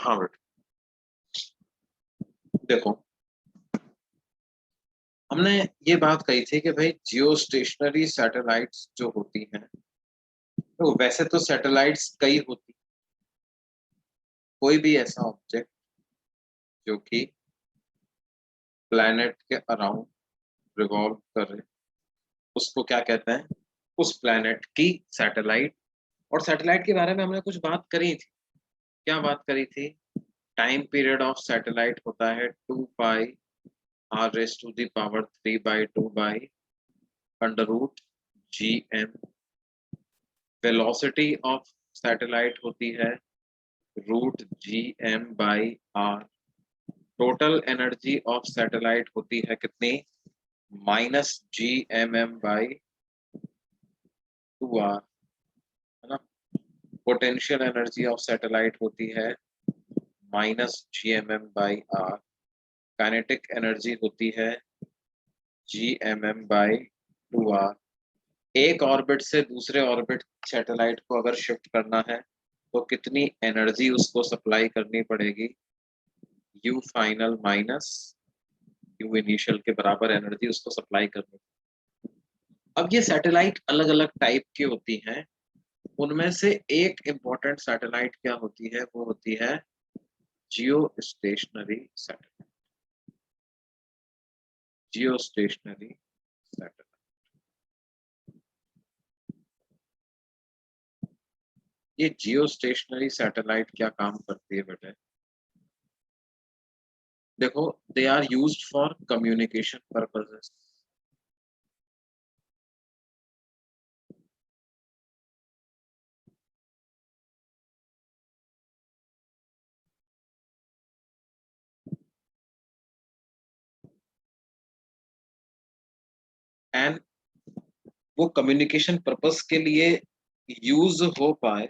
हाँ बेटा, देखो हमने ये बात कही थी कि भाई जियो स्टेशनरी सैटेलाइट्स जो होती हैं, तो वैसे तो सैटेलाइट्स कई होती, कोई भी ऐसा ऑब्जेक्ट जो कि प्लैनेट के अराउंड रिवॉल्व कर रहे, उसको क्या कहते हैं, उस प्लैनेट की सैटेलाइट। और सैटेलाइट के बारे में हमने कुछ बात करी थी। क्या बात करी थी? टाइम पीरियड ऑफ सैटेलाइट होता है 2 π r⁻³ under root GM। Velocity of satellite होती है √GM/r। Total energy of satellite होती है कितनी? -GMM/2r, है ना। पोटेंशियल एनर्जी ऑफ सैटेलाइट होती है -GMM/r। काइनेटिक एनर्जी होती है GMM/2r। एक ऑर्बिट से दूसरे ऑर्बिट सैटेलाइट को अगर शिफ्ट करना है तो कितनी एनर्जी उसको सप्लाई करनी पड़ेगी? U final minus U initial के बराबर एनर्जी उसको सप्लाई करनी। अब ये सैटेलाइट अलग अलग टाइप की होती हैं। उनमें से एक इम्पोर्टेंट सैटेलाइट क्या होती है? वो होती है जियो स्टेशनरी सैटेलाइट। जियो स्टेशनरी सैटेलाइट, ये जियो स्टेशनरी सैटेलाइट क्या काम करती है बेटे? देखो, they are used for communication purposes. And वो कम्युनिकेशन पर्पस के लिए यूज हो पाए,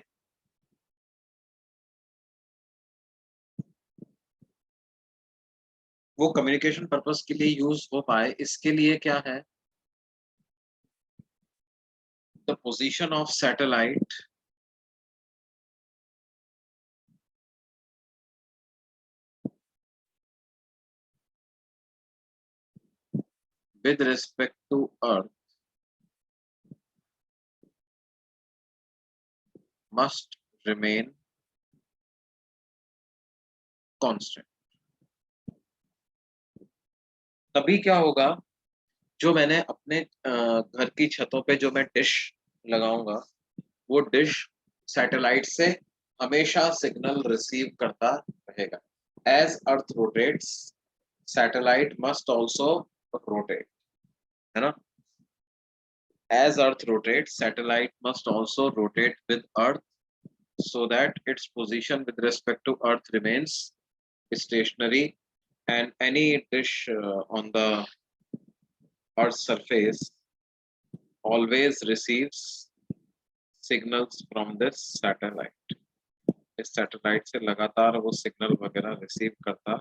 वो कम्युनिकेशन पर्पस के लिए यूज हो पाए, इसके लिए क्या है? The position of satellite with respect to Earth must remain constant। तभी क्या होगा? जो मैंने अपने घर की छतों पे जो मैं डिश लगाऊंगा, वो डिश सैटेलाइट से हमेशा सिग्नल रिसीव करता रहेगा। As earth rotates, satellite must also rotate, है ना। As earth rotates, satellite must also rotate with earth so that its position with respect to Earth remains stationary, and any dish on the Earth's surface always receives signals from this satellite। इस satellite से लगातार वो signal वगैरह receive करता।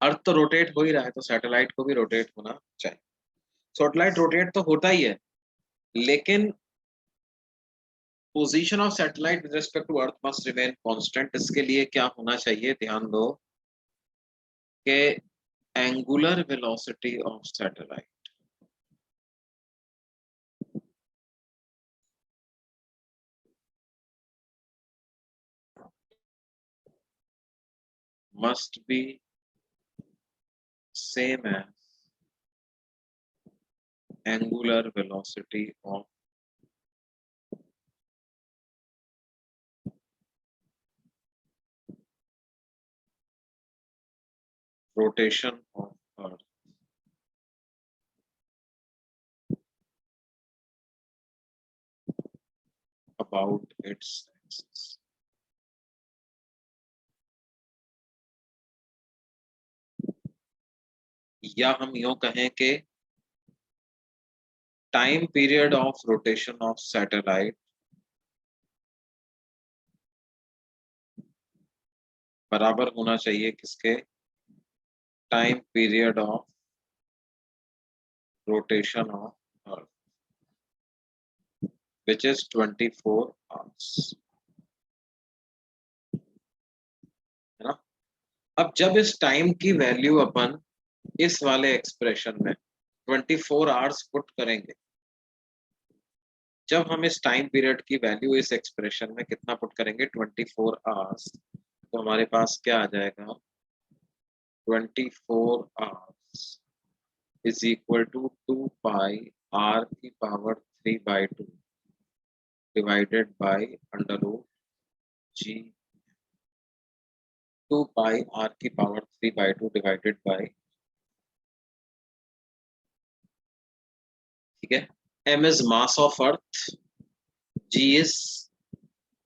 अर्थ तो rotate हो ही रहा है, तो सैटेलाइट को भी रोटेट होना चाहिए। सैटेलाइट रोटेट तो होता ही है, लेकिन position of satellite with respect to earth must remain constant. इसके लिए क्या होना चाहिए? ध्यान दो कि angular velocity of satellite must be same as angular velocity of rotation of Earth about its axis। या हम यूं कहें कि time period of rotation of satellite बराबर होना चाहिए किसके? Time period of rotation of earth, which is 24 hours. अब जब इस टाइम की वैल्यू अपन इस वाले एक्सप्रेशन में 24 आवर्स पुट करेंगे, जब हम इस टाइम पीरियड की वैल्यू इस एक्सप्रेशन में कितना पुट करेंगे 24 आवर्स, तो हमारे पास क्या आ जाएगा 24 hours is equal to 2 pi R की power 3/2 divided by under root G 2 pi R की पावर 3/2 डिवाइडेड बाई, ठीक है, m is mass of Earth, g is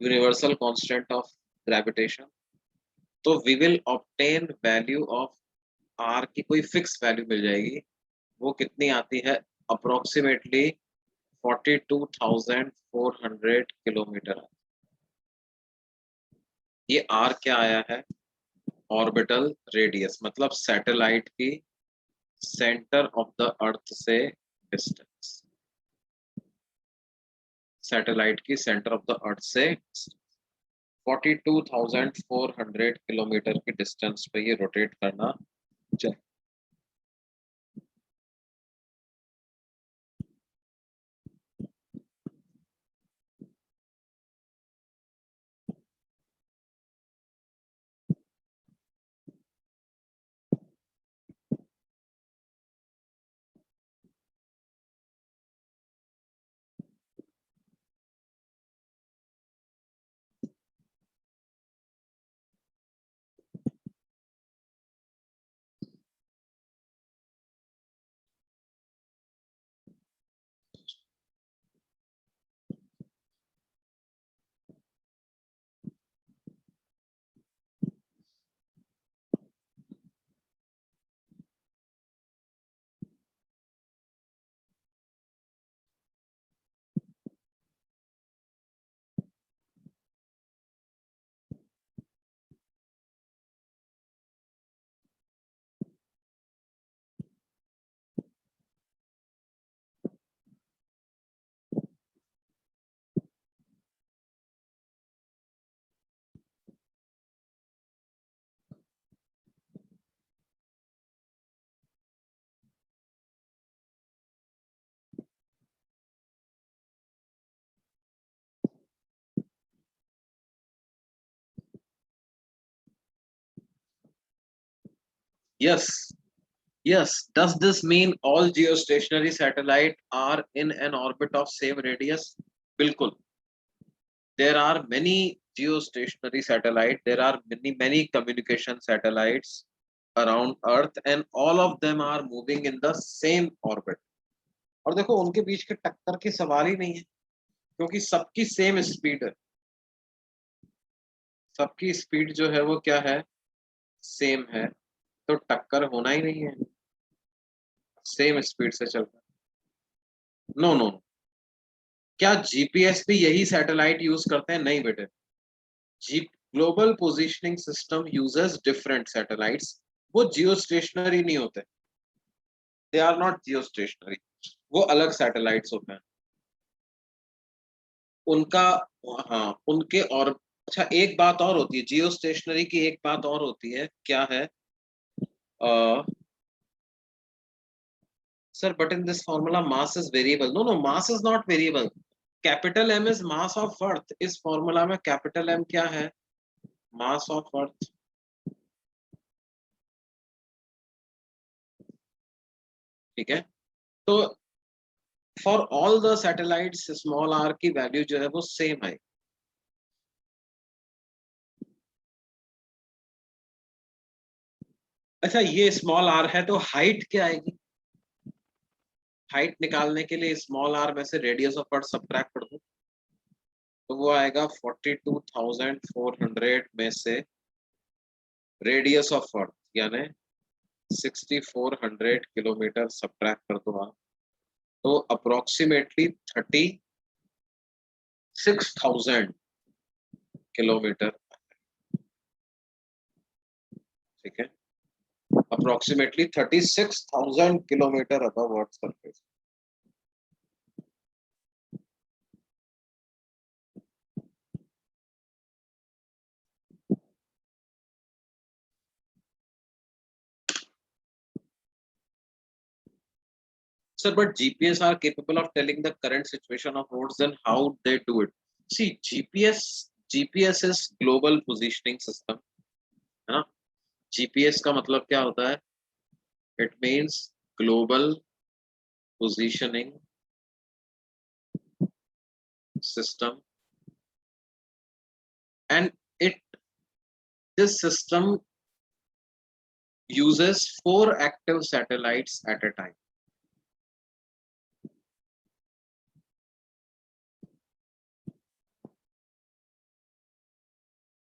universal constant of gravitation. तो we will obtain value of r की कोई fix value मिल जाएगी, वो कितनी आती है अप्रोक्सीमेटली 42,400 किलोमीटर। ये r क्या आया है ऑर्बिटल रेडियस, मतलब सैटेलाइट की सेंटर ऑफ द अर्थ से डिस्टेंस, सैटेलाइट की सेंटर ऑफ द अर्थ से 42,400 किलोमीटर की डिस्टेंस पे ये रोटेट करना चाहिए। Yes yes, does this mean all geostationary satellite are in an orbit of same radius? बिल्कुल। there are many geostationary satellite, there are many communication satellites around earth and all of them are moving in the same orbit। और देखो उनके बीच के टक्कर की सवाल ही नहीं है, क्योंकि सबकी सेम स्पीड है, सबकी स्पीड जो है वो क्या है सेम है, तो टक्कर होना ही नहीं है, सेम स्पीड से चलता है। नो नो, क्या जीपीएस भी यही सैटेलाइट यूज करते हैं? नहीं बेटे, जी global positioning system uses different satellites, वो जियो स्टेशनरी नहीं होते, they are not geostationary, वो अलग सैटेलाइट्स होते हैं उनका। हाँ उनके, और अच्छा एक बात और होती है जियो स्टेशनरी की, एक बात और होती है, क्या है sir, but in this formula mass is variable. No no, mass is not variable, capital M is mass of earth, इस फॉर्मूला में कैपिटल एम क्या है मास ऑफ अर्थ, ठीक है। तो for all the satellites small R की वैल्यू जो है वो सेम है। अच्छा ये स्मॉल आर है तो हाइट क्या आएगी? हाइट निकालने के लिए स्मॉल आर में से रेडियस ऑफ अर्थ सब्ट्रैक्ट कर दो, तो वो आएगा 42,400 में से रेडियस ऑफ अर्थ यानी 6,400 किलोमीटर सब्ट्रैक्ट कर दो आप, तो अप्रोक्सीमेटली 36,000 किलोमीटर, ठीक है, approximately 36,000 kilometre above earth surface. Sir, but GPS are capable of telling the current situation of roads, then how they do it? See, GPS is global positioning system, है ना? GPS का मतलब क्या होता है? It means global positioning system, and it this system uses 4 active satellites at a time.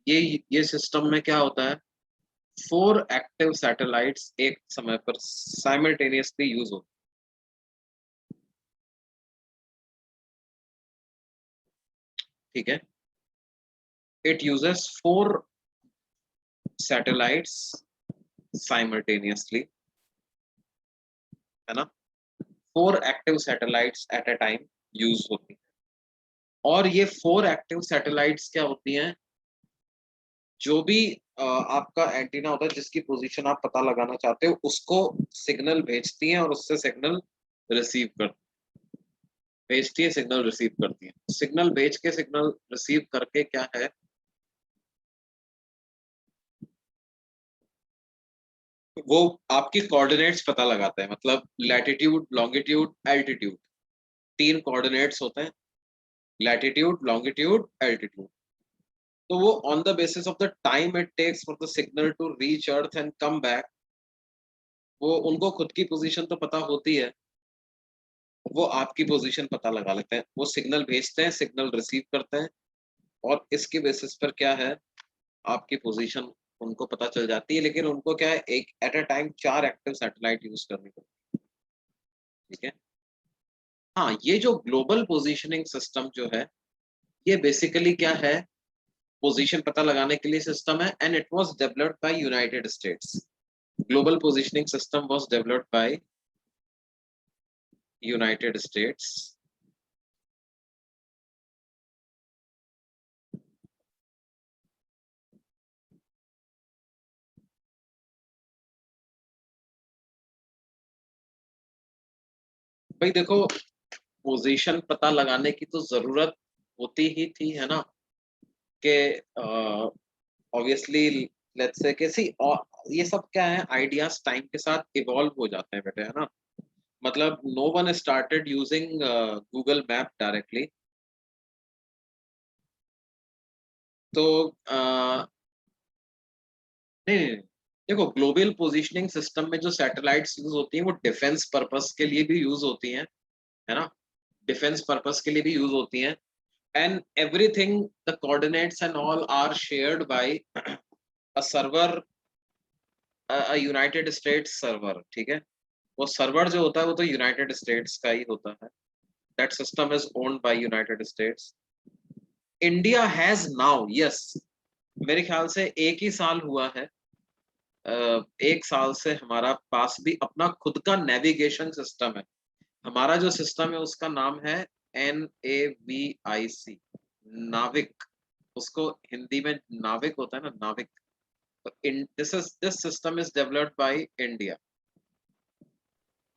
ये system में क्या होता है? 4 एक्टिव सैटेलाइट्स एक समय पर साइमल्टेनियसली यूज होते हैं, ठीक है? इट यूजेस 4 सैटेलाइट्स साइमल्टेनियसली, है ना? 4 active satellites at a time use होती है, और ये 4 एक्टिव सैटेलाइट्स क्या होती हैं? जो भी आपका एंटीना होता है, जिसकी पोजीशन आप पता लगाना चाहते हो, उसको सिग्नल भेजती हैं और उससे सिग्नल रिसीव कर भेजती है, सिग्नल रिसीव करती है। सिग्नल भेज के सिग्नल रिसीव करके क्या है, वो आपकी कोऑर्डिनेट्स पता लगाता है, मतलब लैटिट्यूड, लॉन्गिट्यूड, एल्टीट्यूड, 3 कोऑर्डिनेट्स होते हैं, लैटिट्यूड, लॉन्गिट्यूड, एल्टीट्यूड। तो वो on the basis of the time it takes for the signal to reach earth and come back, वो उनको खुद की पोजीशन तो पता होती है, वो आपकी पोजीशन पता लगा लेते हैं, वो सिग्नल भेजते हैं, सिग्नल रिसीव करते हैं, और इसके बेसिस पर क्या है, आपकी पोजीशन उनको पता चल जाती है। लेकिन उनको क्या है, एक at a time 4 active satellite use करनी पड़ती है, ठीक है? हाँ, ये जो ग्लोबल पोजीशनिंग सिस्टम जो है, ये बेसिकली क्या है, पोजीशन पता लगाने के लिए सिस्टम है, and it was developed by United states. Global positioning system was developed by United states. भाई देखो, पोजीशन पता लगाने की तो जरूरत होती ही थी, है ना? कि ऑब्वियसली लेट्स से कि सी, ये सब क्या है, आइडियाज टाइम के साथ इवॉल्व हो जाते हैं बेटे, है ना? मतलब no one started using Google map directly. तो नहीं, नहीं, नहीं, देखो, ग्लोबल पोजीशनिंग सिस्टम में जो सैटेलाइट्स यूज होती हैं, वो डिफेंस पर्पस के लिए भी यूज होती हैं, है ना? डिफेंस पर्पस के लिए भी यूज होती हैं, and everything, the coordinates and all are shared by a server, a United States server, ठीक है? वो सर्वर जो होता है, वो तो यूनाइटेड स्टेट्स का ही होता है। That system is owned by United states. India has now, yes, मेरे ख्याल से एक ही साल हुआ है, 1 साल से हमारा पास भी अपना खुद का नेविगेशन सिस्टम है। हमारा जो सिस्टम है उसका नाम है NAVIC, नाविक। उसको हिंदी में नाविक होता है ना, नाविक। तो in this system is developed by India.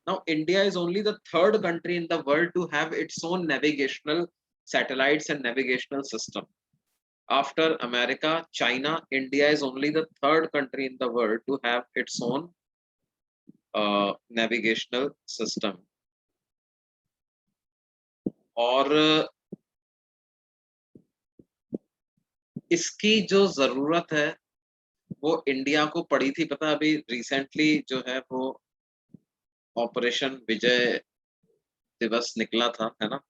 Now, India is only the 3rd country in the world to have its own navigational satellites and navigational system. After America, China, India is only the 3rd country in the world to have its own navigational system. और इसकी जो जरूरत है, वो India को पड़ी थी, पता? अभी रिसेंटली जो है वो ऑपरेशन विजय दिवस निकला था, है ना?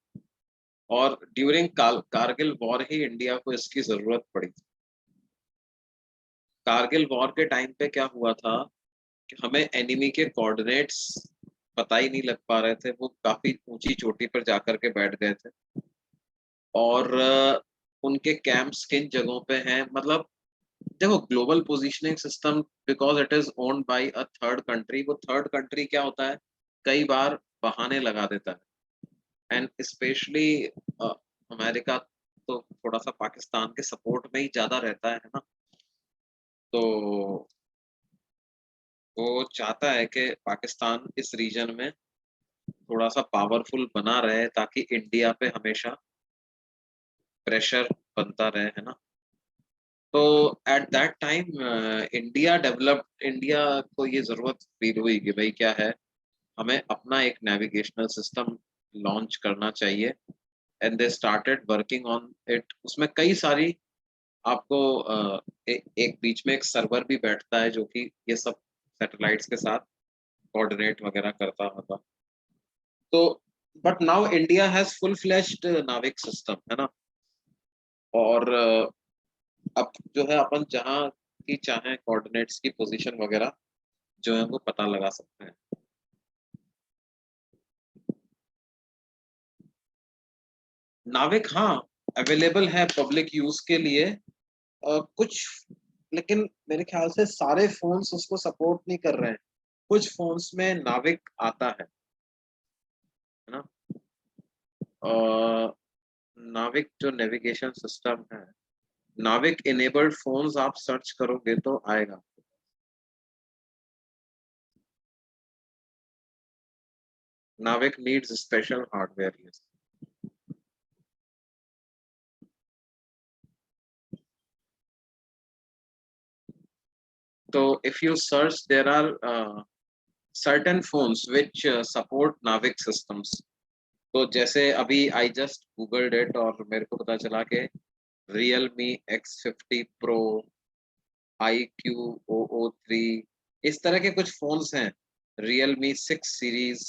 और ड्यूरिंग कारगिल वॉर ही इंडिया को इसकी जरूरत पड़ी थी। कारगिल वॉर के टाइम पे क्या हुआ था कि हमें एनिमी के कोऑर्डिनेट्स पता ही नहीं लग पा रहे थे, वो काफी ऊंची चोटी पर जाकर के बैठ गए थे, और उनके कैंप्स किन जगहों पे हैं, मतलब देखो, global positioning system, because it is owned by a 3rd country, वो 3rd कंट्री क्या होता है, कई बार बहाने लगा देता है, एंड स्पेशली अमेरिका तो थोड़ा सा पाकिस्तान के सपोर्ट में ही ज्यादा रहता है ना? तो वो चाहता है कि पाकिस्तान इस रीजन में थोड़ा सा पावरफुल बना रहे ताकि इंडिया पे हमेशा प्रेशर बनता रहे, है ना। तो एट दैट टाइम इंडिया को ये जरूरत फील हुई कि भाई क्या है, हमें अपना एक नेविगेशनल सिस्टम लॉन्च करना चाहिए। And they started working on it. उसमें कई सारी आपको एक बीच में एक सर्वर भी बैठता है जो कि ये सब सैटेलाइट्स के साथ कोऑर्डिनेट वगैरह करता होता। तो but now India has full fleshed नाविक सिस्टम, है ना। और अब जो है अपन जहाँ की चाहे कोऑर्डिनेट्स की पोजीशन वगैरह जो है वो पता लगा सकते हैं। नाविक हाँ अवेलेबल है पब्लिक यूज के लिए, कुछ, लेकिन मेरे ख्याल से सारे फोन्स उसको सपोर्ट नहीं कर रहे हैं। कुछ फोन्स में नाविक आता है ना। नाविक जो नेविगेशन सिस्टम है, नाविक इनेबल्ड फोन्स आप सर्च करोगे तो आएगा। NavIC needs special hardware. तो if you search there are certain phones which support Navic systems। तो जैसे अभी आई जस्ट गूगल्ड इट और मेरे को पता चला कि Realme X50 Pro, iQOO3, इस तरह के कुछ फोन्स हैं। Realme 6 सीरीज,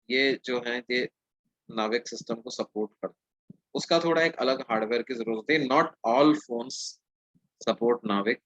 ये जो है ये नाविक सिस्टम को सपोर्ट करते हैं। उसका थोड़ा एक अलग हार्डवेयर की जरूरत होती है। नॉट ऑल फोन्स सपोर्ट नाविक।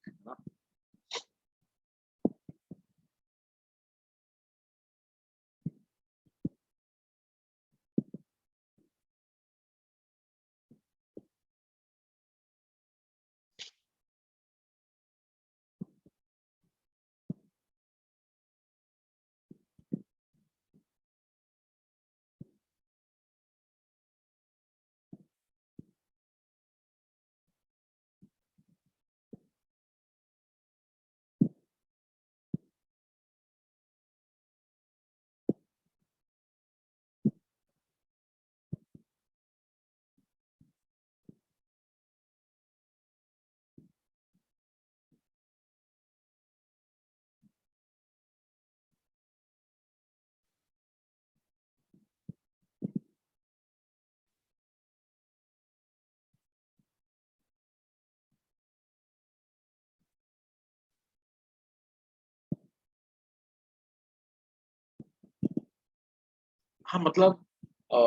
हाँ मतलब अ,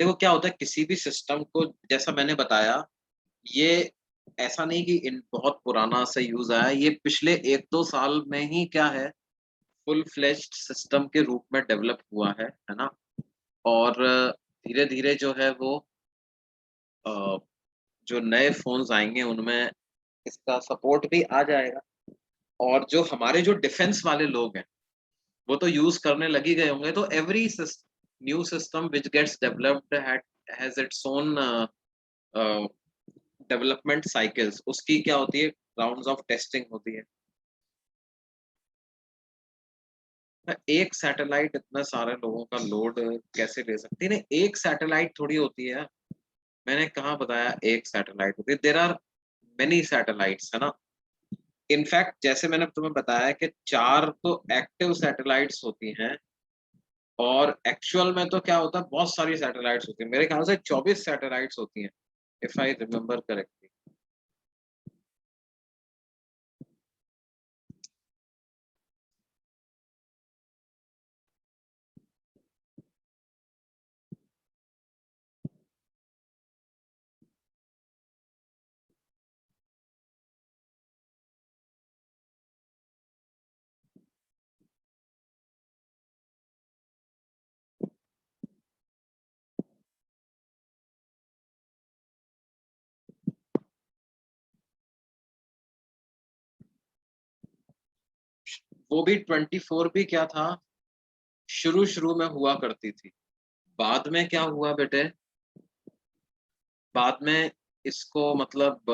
देखो क्या होता है किसी भी सिस्टम को, जैसा मैंने बताया, ये ऐसा नहीं कि इन बहुत पुराना से यूज आया, ये पिछले 1-2 साल में ही क्या है फुल फ्लेश्ड सिस्टम के रूप में डेवलप हुआ है ना। और धीरे धीरे जो है वो अ, जो नए फोन्स आएंगे उनमें इसका सपोर्ट भी आ जाएगा। और जो हमारे जो डिफेंस वाले लोग हैं वो तो यूज करने लगी गए होंगे। तो every new system which gets developed has its own development cycles. उसकी क्या होती है, राउंड्स ऑफ टेस्टिंग होती है। एक सैटेलाइट इतना सारे लोगों का लोड कैसे ले सकती है? नहीं, एक सैटेलाइट थोड़ी होती है। मैंने कहाँ बताया एक सैटेलाइट होती है, देर आर मेनी सैटेलाइट्स, है ना। इनफैक्ट जैसे मैंने तुम्हें बताया कि 4 तो एक्टिव सैटेलाइट्स होती हैं, और एक्चुअल में तो क्या होता है बहुत सारी सैटेलाइट्स होती है। मेरे ख्याल से 24 सैटेलाइट्स होती हैं, इफ आई रिमेम्बर करेक्टली। वो भी 24 भी क्या था, शुरू शुरू में हुआ करती थी। बाद में क्या हुआ बेटे, बाद में इसको मतलब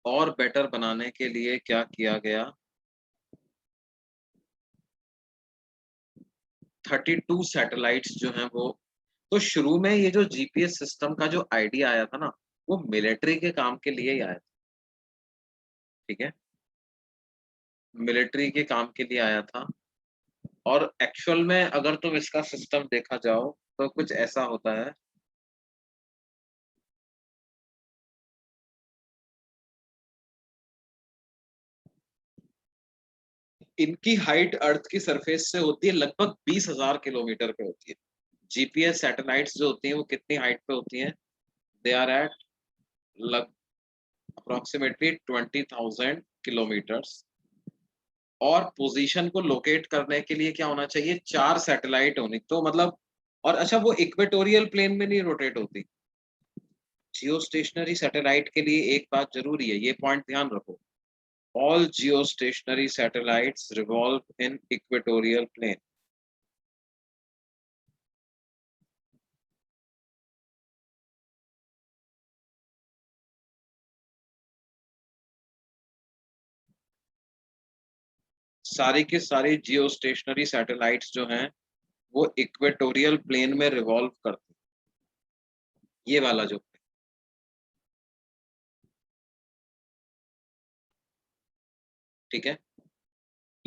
और बेटर बनाने के लिए क्या किया गया 32 सैटेलाइट्स जो हैं वो, तो शुरू में ये जो जीपीएस सिस्टम का जो आइडिया आया था ना, वो मिलिट्री के काम के लिए ही आया था, ठीक है? मिलिट्री के काम के लिए आया था, और एक्चुअल में अगर तुम इसका सिस्टम देखा जाओ तो कुछ ऐसा होता है। इनकी हाइट अर्थ की सरफेस से होती है लगभग 20,000 किलोमीटर पे होती है। जीपीएस सैटेलाइट्स जो होती हैं वो कितनी हाइट पे होती हैं? दे आर एट लग अप्रोक्सीमेटली 20,000 किलोमीटर्स। और पोजीशन को लोकेट करने के लिए क्या होना चाहिए? 4 सैटेलाइट होनी, तो मतलब, और अच्छा वो इक्वेटोरियल प्लेन में नहीं रोटेट होती। जियो स्टेशनरी सैटेलाइट के लिए एक बात जरूरी है, ये पॉइंट ध्यान रखो, all geostationary satellites revolve in equatorial plane. सारी की सारी जियो स्टेशनरी सैटेलाइट्स जो हैं वो इक्वेटोरियल प्लेन में रिवॉल्व करते हैं, ये वाला जो, ठीक है?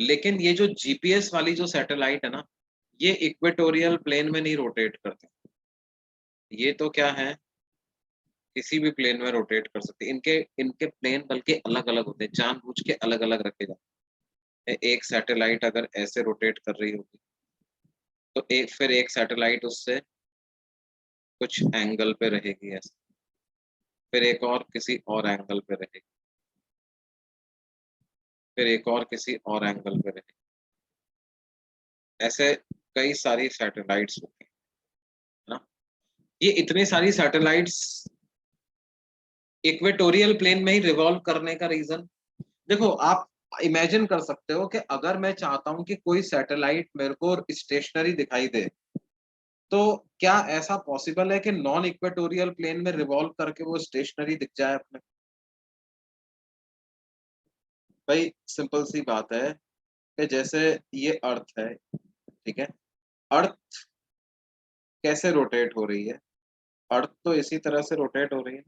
लेकिन ये जो जीपीएस वाली जो सैटेलाइट है ना, ये इक्वेटोरियल प्लेन में नहीं रोटेट करते। ये तो क्या है, किसी भी प्लेन में रोटेट कर सकते हैं। इनके इनके प्लेन बल्कि अलग अलग होते हैं, जानबूझ के अलग अलग रखे जाते हैं। एक सैटेलाइट अगर ऐसे रोटेट कर रही होगी तो एक, फिर एक सैटेलाइट उससे कुछ एंगल पे रहेगी ऐसे, फिर एक और किसी और एंगल पे रहेगी, फिर एक और किसी और एंगल पे रहेगी। ऐसे कई सारी सैटेलाइट्स होती है ना। ये इतनी सारी सैटेलाइट्स इक्वेटोरियल प्लेन में ही रिवॉल्व करने का रीजन, देखो आप इमेजिन कर सकते हो कि अगर मैं चाहता हूं कि कोई सैटेलाइट मेरे को स्टेशनरी दिखाई दे, तो क्या ऐसा पॉसिबल है कि नॉन इक्वेटोरियल प्लेन में रिवॉल्व करके वो स्टेशनरी दिख जाए अपने? भाई सिंपल सी बात है कि जैसे ये अर्थ है, ठीक है? अर्थ कैसे रोटेट हो रही है? अर्थ तो इसी तरह से रोटेट हो रही है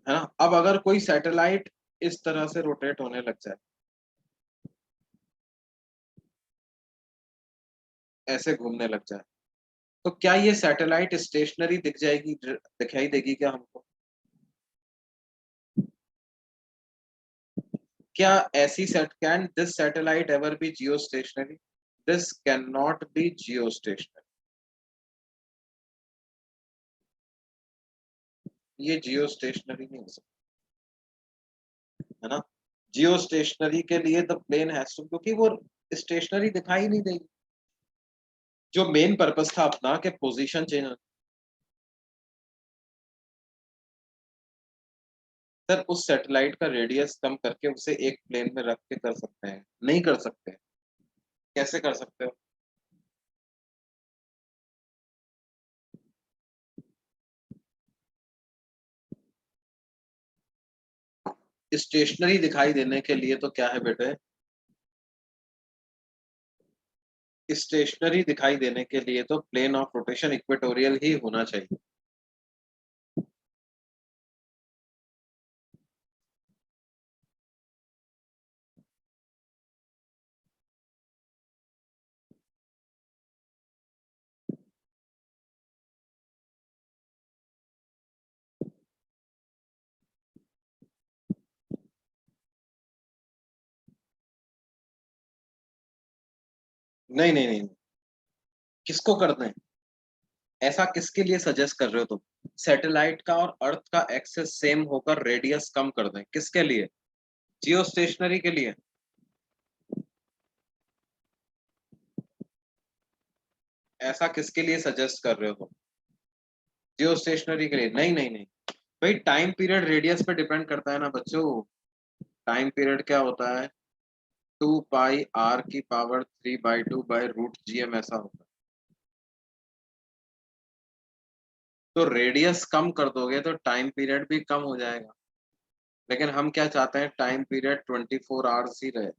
ना? अब अगर कोई सैटेलाइट इस तरह से रोटेट होने लग जाए, ऐसे घूमने लग जाए, तो क्या ये सैटेलाइट स्टेशनरी दिख जाएगी, दिखाई देगी क्या हमको? क्या ऐसी set can this satellite ever be Jio stationery? This can not be Jio stationery. ये जियो स्टेशनरी नहीं हो सकता, है ना? जियो स्टेशनरी के लिए द प्लेन हैज टू, क्योंकि वो स्टेशनरी दिखाई नहीं देगी। जो मेन पर्पस था अपना कि पोजीशन चेंज, सर उस सैटेलाइट का रेडियस कम करके उसे एक प्लेन में रख के कर सकते हैं? नहीं कर सकते। कैसे कर सकते हो? स्टेशनरी दिखाई देने के लिए तो क्या है बेटे, स्टेशनरी दिखाई देने के लिए तो प्लेन ऑफ रोटेशन इक्वेटोरियल ही होना चाहिए। नहीं नहीं नहीं, किसको करना है? ऐसा किसके लिए सजेस्ट कर रहे हो तुम? सैटेलाइट का और अर्थ का एक्सेस सेम होकर रेडियस कम कर दें, किसके लिए? जियो स्टेशनरी के लिए? ऐसा किसके लिए सजेस्ट कर रहे हो तुम? जियो स्टेशनरी के लिए? नहीं नहीं नहीं, भाई टाइम पीरियड रेडियस पे डिपेंड करता है ना बच्चों। टाइम पीरियड क्या होता है? 2 पाई r⁻³ ऐसा होता है। तो रेडियस कम कर दोगे तो टाइम पीरियड भी कम हो जाएगा। लेकिन हम क्या चाहते हैं, टाइम पीरियड 24 आवर्स ही रहे।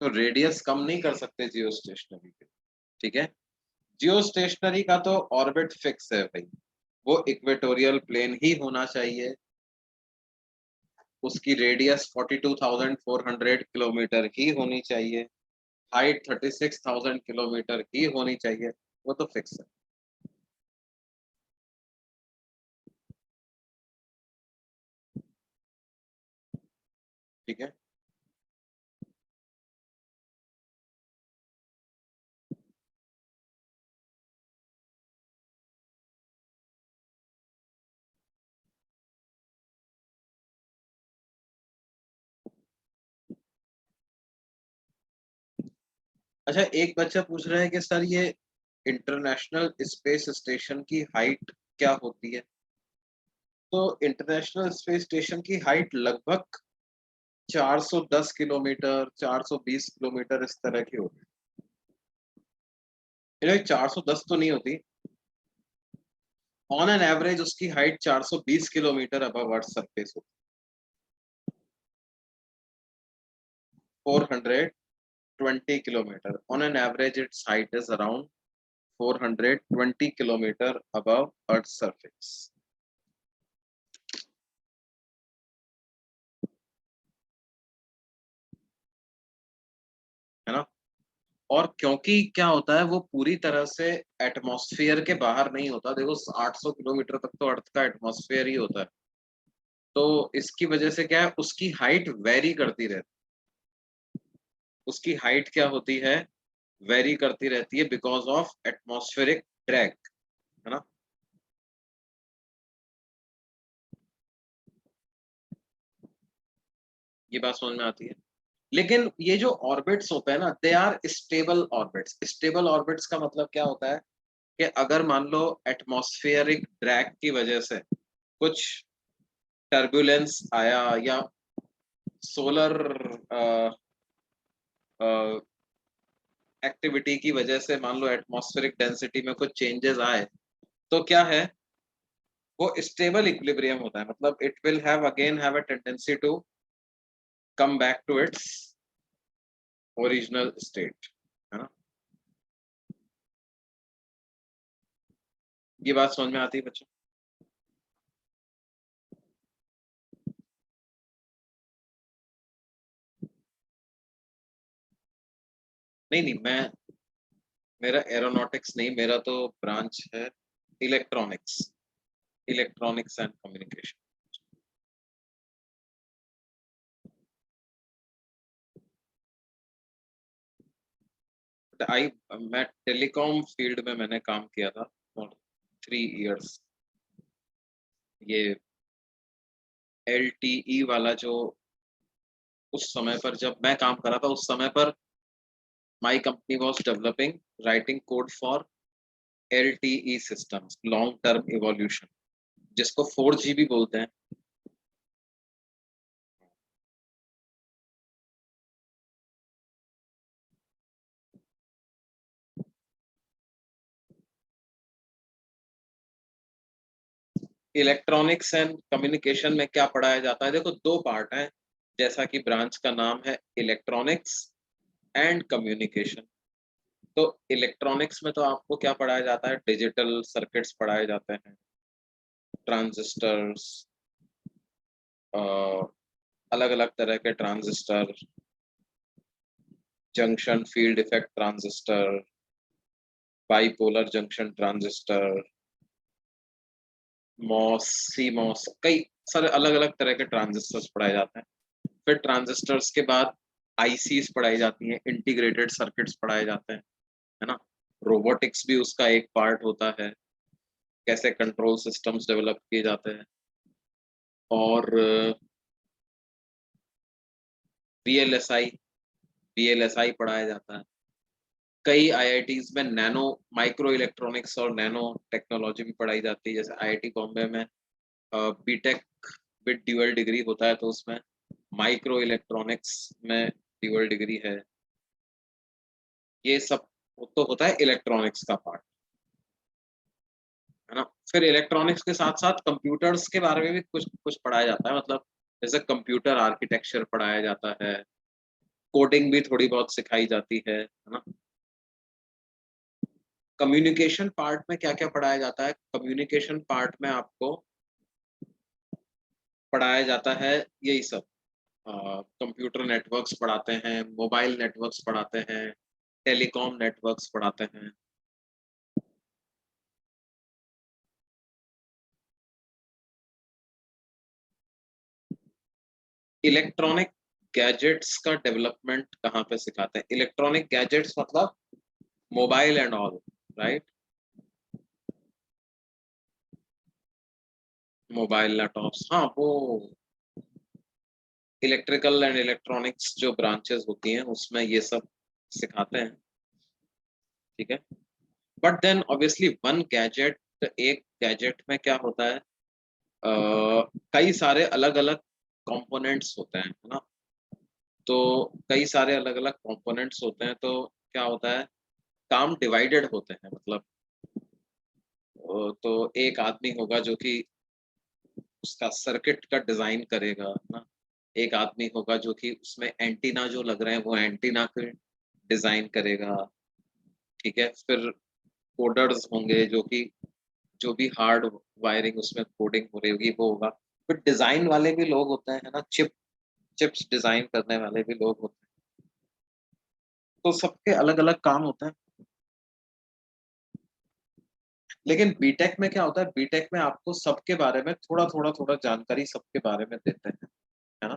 तो रेडियस कम नहीं कर सकते जियो स्टेशनरी के, ठीक है। जियो स्टेशनरी का तो ऑर्बिट फिक्स है भाई, वो इक्वेटोरियल प्लेन ही होना चाहिए, उसकी रेडियस 42,400 किलोमीटर ही होनी चाहिए, हाइट 36,000 किलोमीटर ही होनी चाहिए, वो तो फिक्स है। ठीक है। अच्छा, एक बच्चा पूछ रहा है कि सर ये इंटरनेशनल स्पेस स्टेशन की हाइट क्या होती है? तो इंटरनेशनल स्पेस स्टेशन की हाइट लगभग 410 किलोमीटर, 420 किलोमीटर इस तरह की होती है। 410 तो नहीं होती, ऑन एन एवरेज उसकी height 420 kilometre above earth surface होती है। 420 kilometer on an average its height is around 420 kilometer above earth's surface, है ना। और क्योंकि क्या होता है, वो पूरी तरह से एटमॉस्फेयर के बाहर नहीं होता, देखो 800 किलोमीटर तक तो अर्थ का एटमॉस्फेयर ही होता है, तो इसकी वजह से क्या है, उसकी हाइट वेरी करती रहती है, उसकी हाइट क्या होती है, वेरी करती रहती है बिकॉज ऑफ एटमॉस्फेरिक ड्रैग, है ना। ये बात समझ में आती है। लेकिन ये जो ऑर्बिट्स होते हैं ना, they are stable orbits. Stable orbits का मतलब क्या होता है कि अगर मान लो एटमॉस्फेरिक ड्रैग की वजह से कुछ टर्बुलेंस आया, या सोलर एक्टिविटी की वजह से मान लो एटमॉस्फेरिक डेंसिटी में कुछ चेंजेस आए, तो क्या है, वो स्टेबल इक्विलिब्रियम होता है, मतलब it will have again have a tendency to come back to its original state, है ना। ये बात समझ में आती है बच्चों? नहीं नहीं, मैं, मेरा एरोनॉटिक्स नहीं, मेरा तो ब्रांच है इलेक्ट्रॉनिक्स, इलेक्ट्रॉनिक्स एंड कम्युनिकेशन। आई, मैं टेलीकॉम फील्ड में मैंने काम किया था फॉर 3 इयर्स। ये LTE वाला जो, उस समय पर जब मैं काम कर रहा था, उस समय पर my company was developing, writing code for LTE systems, long term evolution, जिसको 4G भी बोलते हैं। इलेक्ट्रॉनिक्स एंड कम्युनिकेशन में क्या पढ़ाया जाता है, देखो दो पार्ट हैं, जैसा कि ब्रांच का नाम है, इलेक्ट्रॉनिक्स एंड कम्युनिकेशन। तो इलेक्ट्रॉनिक्स में तो आपको क्या पढ़ाया जाता है, डिजिटल सर्किट्स पढ़ाए जाते हैं, ट्रांजिस्टर्स, अलग अलग तरह के transistor, junction field effect transistor, bipolar junction transistor, MOS, C MOS, कई सारे अलग अलग तरह के ट्रांजिस्टर्स पढ़ाए जाते हैं। फिर ट्रांजिस्टर्स के बाद आईसीज पढ़ाई जाती हैं, इंटीग्रेटेड सर्किट्स पढ़ाए जाते हैं, है ना। रोबोटिक्स भी उसका एक पार्ट होता है, कैसे कंट्रोल सिस्टम्स डेवलप किए जाते हैं। और VLSI, VLSI पढ़ाया जाता है। कई आईआईटीज में नैनो, माइक्रो इलेक्ट्रॉनिक्स और नैनो टेक्नोलॉजी भी पढ़ाई जाती है, जैसे IIT बॉम्बे में बीटेक विद ड्यूअल डिग्री होता है, तो उसमें माइक्रो इलेक्ट्रॉनिक्स में ड्यूअल डिग्री है। ये सब तो होता है इलेक्ट्रॉनिक्स का पार्ट, है ना। फिर इलेक्ट्रॉनिक्स के साथ साथ कंप्यूटर्स के बारे में भी कुछ कुछ पढ़ाया जाता है, मतलब जैसे कंप्यूटर आर्किटेक्चर पढ़ाया जाता है, कोडिंग भी थोड़ी बहुत सिखाई जाती है ना। कम्युनिकेशन पार्ट में क्या क्या पढ़ाया जाता है? कम्युनिकेशन पार्ट में आपको पढ़ाया जाता है यही सब, कंप्यूटर नेटवर्क्स पढ़ाते हैं, मोबाइल नेटवर्क्स पढ़ाते हैं, टेलीकॉम नेटवर्क्स पढ़ाते हैं। इलेक्ट्रॉनिक गैजेट्स का डेवलपमेंट कहाँ पे सिखाते हैं? इलेक्ट्रॉनिक गैजेट्स मतलब mobile and all, right? Mobile laptops, हाँ वो इलेक्ट्रिकल एंड इलेक्ट्रॉनिक्स जो ब्रांचेस होती हैं उसमें ये सब सिखाते हैं, ठीक है। But then obviously one gadget, एक गैजेट में क्या होता है, कई सारे अलग अलग कंपोनेंट्स होते हैं, है ना। तो कई सारे अलग अलग कंपोनेंट्स होते हैं, तो क्या होता है, काम डिवाइडेड होते हैं, मतलब तो एक आदमी होगा जो कि उसका सर्किट का डिजाइन करेगा ना, एक आदमी होगा जो कि उसमें एंटीना जो लग रहे हैं वो एंटीना के डिजाइन करेगा, ठीक है। फिर कोडर्स होंगे जो कि जो भी हार्ड वायरिंग उसमें कोडिंग हो रही होगी वो होगा। फिर डिजाइन वाले भी लोग होते हैं ना, चिप्स डिजाइन करने वाले भी लोग होते हैं। तो सबके अलग अलग काम होते हैं। लेकिन बीटेक में क्या होता है, बीटेक में आपको सबके बारे में थोड़ा थोड़ा जानकारी सबके बारे में देते हैं, है ना।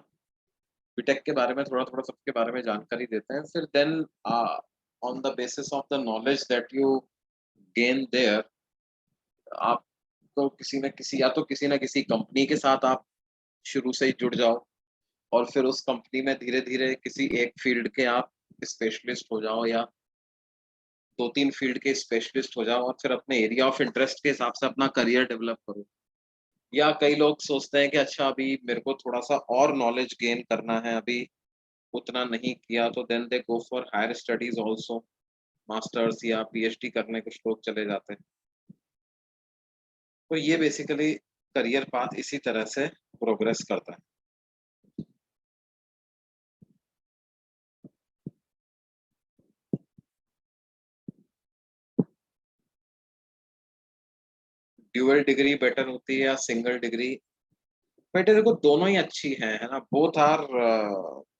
बीटेक के बारे में थोड़ा थोड़ा सबके बारे में जानकारी देते हैं, फिर then on the basis of the knowledge that you gain there, आप तो किसी न किसी, या तो किसी न किसी कंपनी के साथ आप शुरू से ही जुड़ जाओ, और फिर उस कंपनी में धीरे धीरे किसी एक फील्ड के आप स्पेशलिस्ट हो जाओ, या दो तीन फील्ड के स्पेशलिस्ट हो जाओ, और फिर अपने एरिया ऑफ इंटरेस्ट के हिसाब से अपना करियर डेवलप करो। या कई लोग सोचते हैं कि अच्छा अभी मेरे को थोड़ा सा और नॉलेज गेन करना है, अभी उतना नहीं किया, तो then they go for higher studies also, masters या पीएचडी करने कुछ लोग चले जाते हैं। तो ये बेसिकली करियर पाथ इसी तरह से प्रोग्रेस करता है। ड्यूअल डिग्री बेटर होती है या सिंगल डिग्री? बेटे देखो दोनों ही अच्छी है ना, both are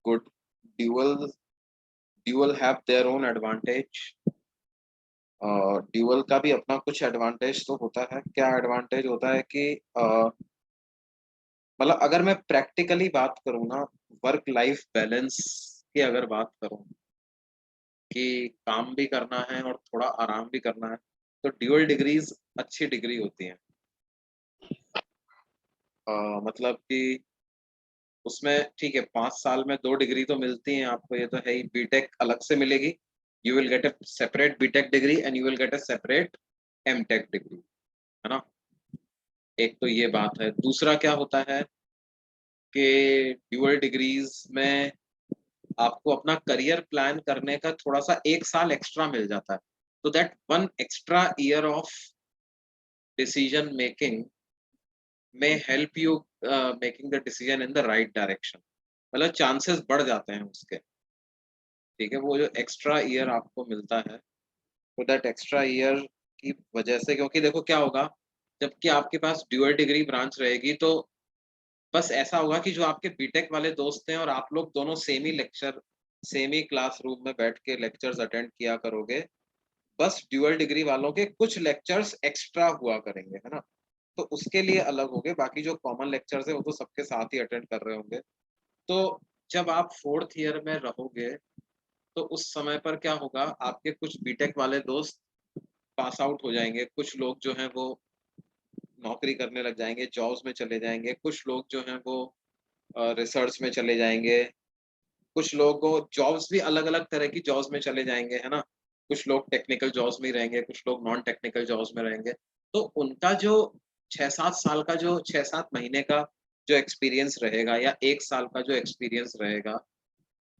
good. Dual dual have their own advantage. Dual का भी अपना कुछ एडवांटेज तो होता है। क्या एडवांटेज होता है कि मतलब अगर मैं प्रैक्टिकली बात करूँ ना, वर्क लाइफ बैलेंस की अगर बात करूँ कि काम भी करना है और थोड़ा आराम भी करना है, तो ड्यूअल डिग्रीज अच्छी डिग्री होती हैं। मतलब कि उसमें ठीक है, 5 साल में 2 डिग्री तो मिलती हैं आपको, ये तो है ही। बीटेक अलग से मिलेगी, you will get a separate BTech degree and you will get a separate MTech degree, है ना। एक तो ये बात है। दूसरा क्या होता है कि ड्यूअल डिग्रीज में आपको अपना करियर प्लान करने का थोड़ा सा 1 साल एक्स्ट्रा मिल जाता है, तो that one extra year of decision making में help you making the decision in the right direction. मतलब चांसेस बढ़ जाते हैं उसके, ठीक है। वो जो एक्स्ट्रा ईयर आपको मिलता है, तो दैट एक्स्ट्रा ईयर की वजह से, क्योंकि देखो क्या होगा, जबकि आपके पास ड्यूअल डिग्री ब्रांच रहेगी तो बस ऐसा होगा कि जो आपके बीटेक वाले दोस्त हैं और आप लोग दोनों सेम ही क्लासरूम में बैठ के लेक्चर्स अटेंड किया करोगे। बस ड्यूअल डिग्री वालों के कुछ लेक्चर्स एक्स्ट्रा हुआ करेंगे, है ना। तो उसके लिए अलग होंगे, बाकी जो कॉमन लेक्चर्स है वो तो सबके साथ ही अटेंड कर रहे होंगे। तो जब आप फोर्थ ईयर में रहोगे, तो उस समय पर क्या होगा, आपके कुछ बीटेक वाले दोस्त पास आउट हो जाएंगे, कुछ लोग जो हैं वो नौकरी करने लग जाएंगे, जॉब्स में चले जाएंगे, कुछ लोग जो हैं वो रिसर्च में चले जाएंगे, कुछ लोगों को जॉब्स भी अलग अलग तरह की जॉब्स में चले जाएंगे, है ना। कुछ लोग टेक्निकल जॉब्स में ही रहेंगे, कुछ लोग नॉन टेक्निकल जॉब्स में रहेंगे। तो उनका जो 6-7 साल का, जो 6-7 महीने का जो एक्सपीरियंस रहेगा, या 1 साल का जो एक्सपीरियंस रहेगा,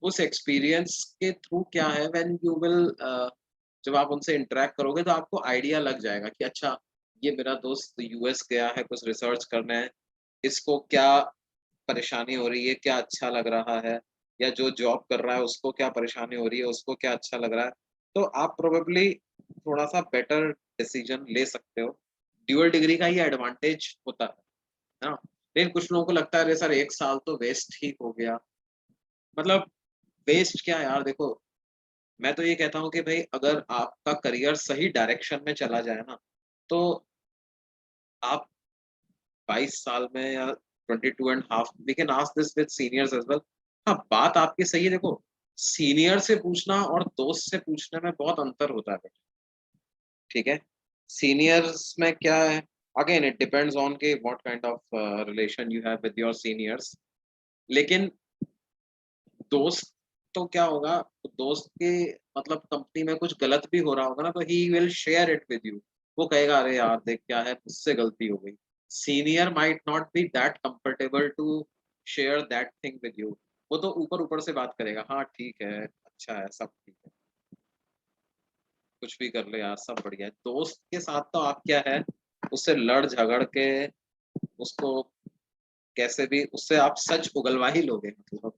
उस एक्सपीरियंस के थ्रू क्या है, व्हेन यू विल जब आप उनसे इंटरेक्ट करोगे तो आपको आइडिया लग जाएगा कि अच्छा ये मेरा दोस्त यूएस गया है कुछ रिसर्च करने, इसको क्या परेशानी हो रही है, क्या अच्छा लग रहा है, या जो जॉब कर रहा है उसको क्या परेशानी हो रही है, उसको क्या अच्छा लग रहा है, तो आप प्रोबेबली थोड़ा सा बेटर डिसीजन ले सकते हो। ड्यूअल डिग्री का ये एडवांटेज होता है ना। लेकिन कुछ लोगों को लगता है अरे सर 1 साल तो वेस्ट ही हो गया। मतलब वेस्ट क्या यार, देखो मैं तो ये कहता हूँ कि भाई अगर आपका करियर सही डायरेक्शन में चला जाए ना, तो आप 22 साल में या 22 and half, we can ask this with seniors as well. हाँ, बात आपकी सही है, देखो सीनियर से पूछना और दोस्त से पूछने में बहुत अंतर होता है बेटा, ठीक है? सीनियर्स में क्या है, अगेन इट डिपेंड्स ऑन के what kind of relation you have with your seniors. लेकिन दोस्त तो क्या होगा, दोस्त के मतलब कंपनी में कुछ गलत भी हो रहा होगा ना, तो he will share it with you. वो कहेगा अरे यार देख क्या है, मुझसे गलती हो गई। Senior might not be that comfortable to share that thing with you. वो तो ऊपर ऊपर से बात करेगा, हाँ ठीक है, अच्छा है, सब ठीक है, कुछ भी कर ले यार, सब बढ़िया है। दोस्त के साथ तो आप क्या है, उससे लड़ झगड़ के उसको कैसे भी उससे आप सच उगलवा ही लोगे, मतलब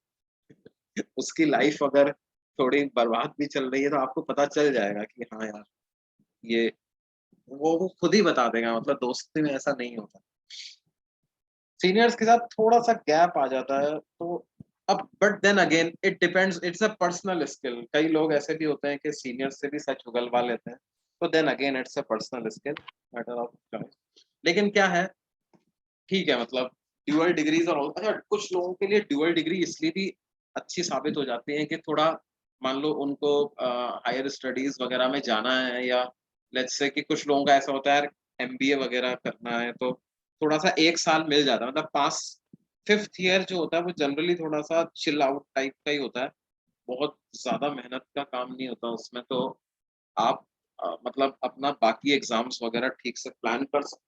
उसकी लाइफ अगर थोड़ी बर्बाद भी चल रही है तो आपको पता चल जाएगा कि हाँ यार, ये वो खुद ही बता देगा, मतलब दोस्ती में ऐसा नहीं होता। सीनियर्स के साथ थोड़ा-सा गैप आ जाता है, तो अब but then again it depends, it's a personal skill. कई लोग ऐसे भी होते हैं कि सीनियर्स से भी सच उगलवा लेते हैं, तो then again it's a personal skill, matter of choice. लेकिन क्या है, ठीक है, मतलब ड्यूअल डिग्रीज़ और अच्छा कुछ लोगों के लिए ड्यूअल डिग्री इसलिए भी अच्छी साबित हो जाती है कि थोड़ा मान लो उनको हायर स्टडीज़ वगैरह में जाना है, या लेट्स से कि कुछ लोगों का ऐसा होता है यार एमबीए वगैरह करना है, तो थोड़ा-सा 1 साल मिल जाता है, मतलब पास 5th ईयर जो होता है वो जनरली थोड़ा-सा चिल आउट टाइप का ही होता है। बहुत ज़्यादा मेहनत का काम नहीं होता उसमें, तो आप मतलब अपना बाकी एग्ज़ाम्स वगैरह ठीक से प्लान कर सक।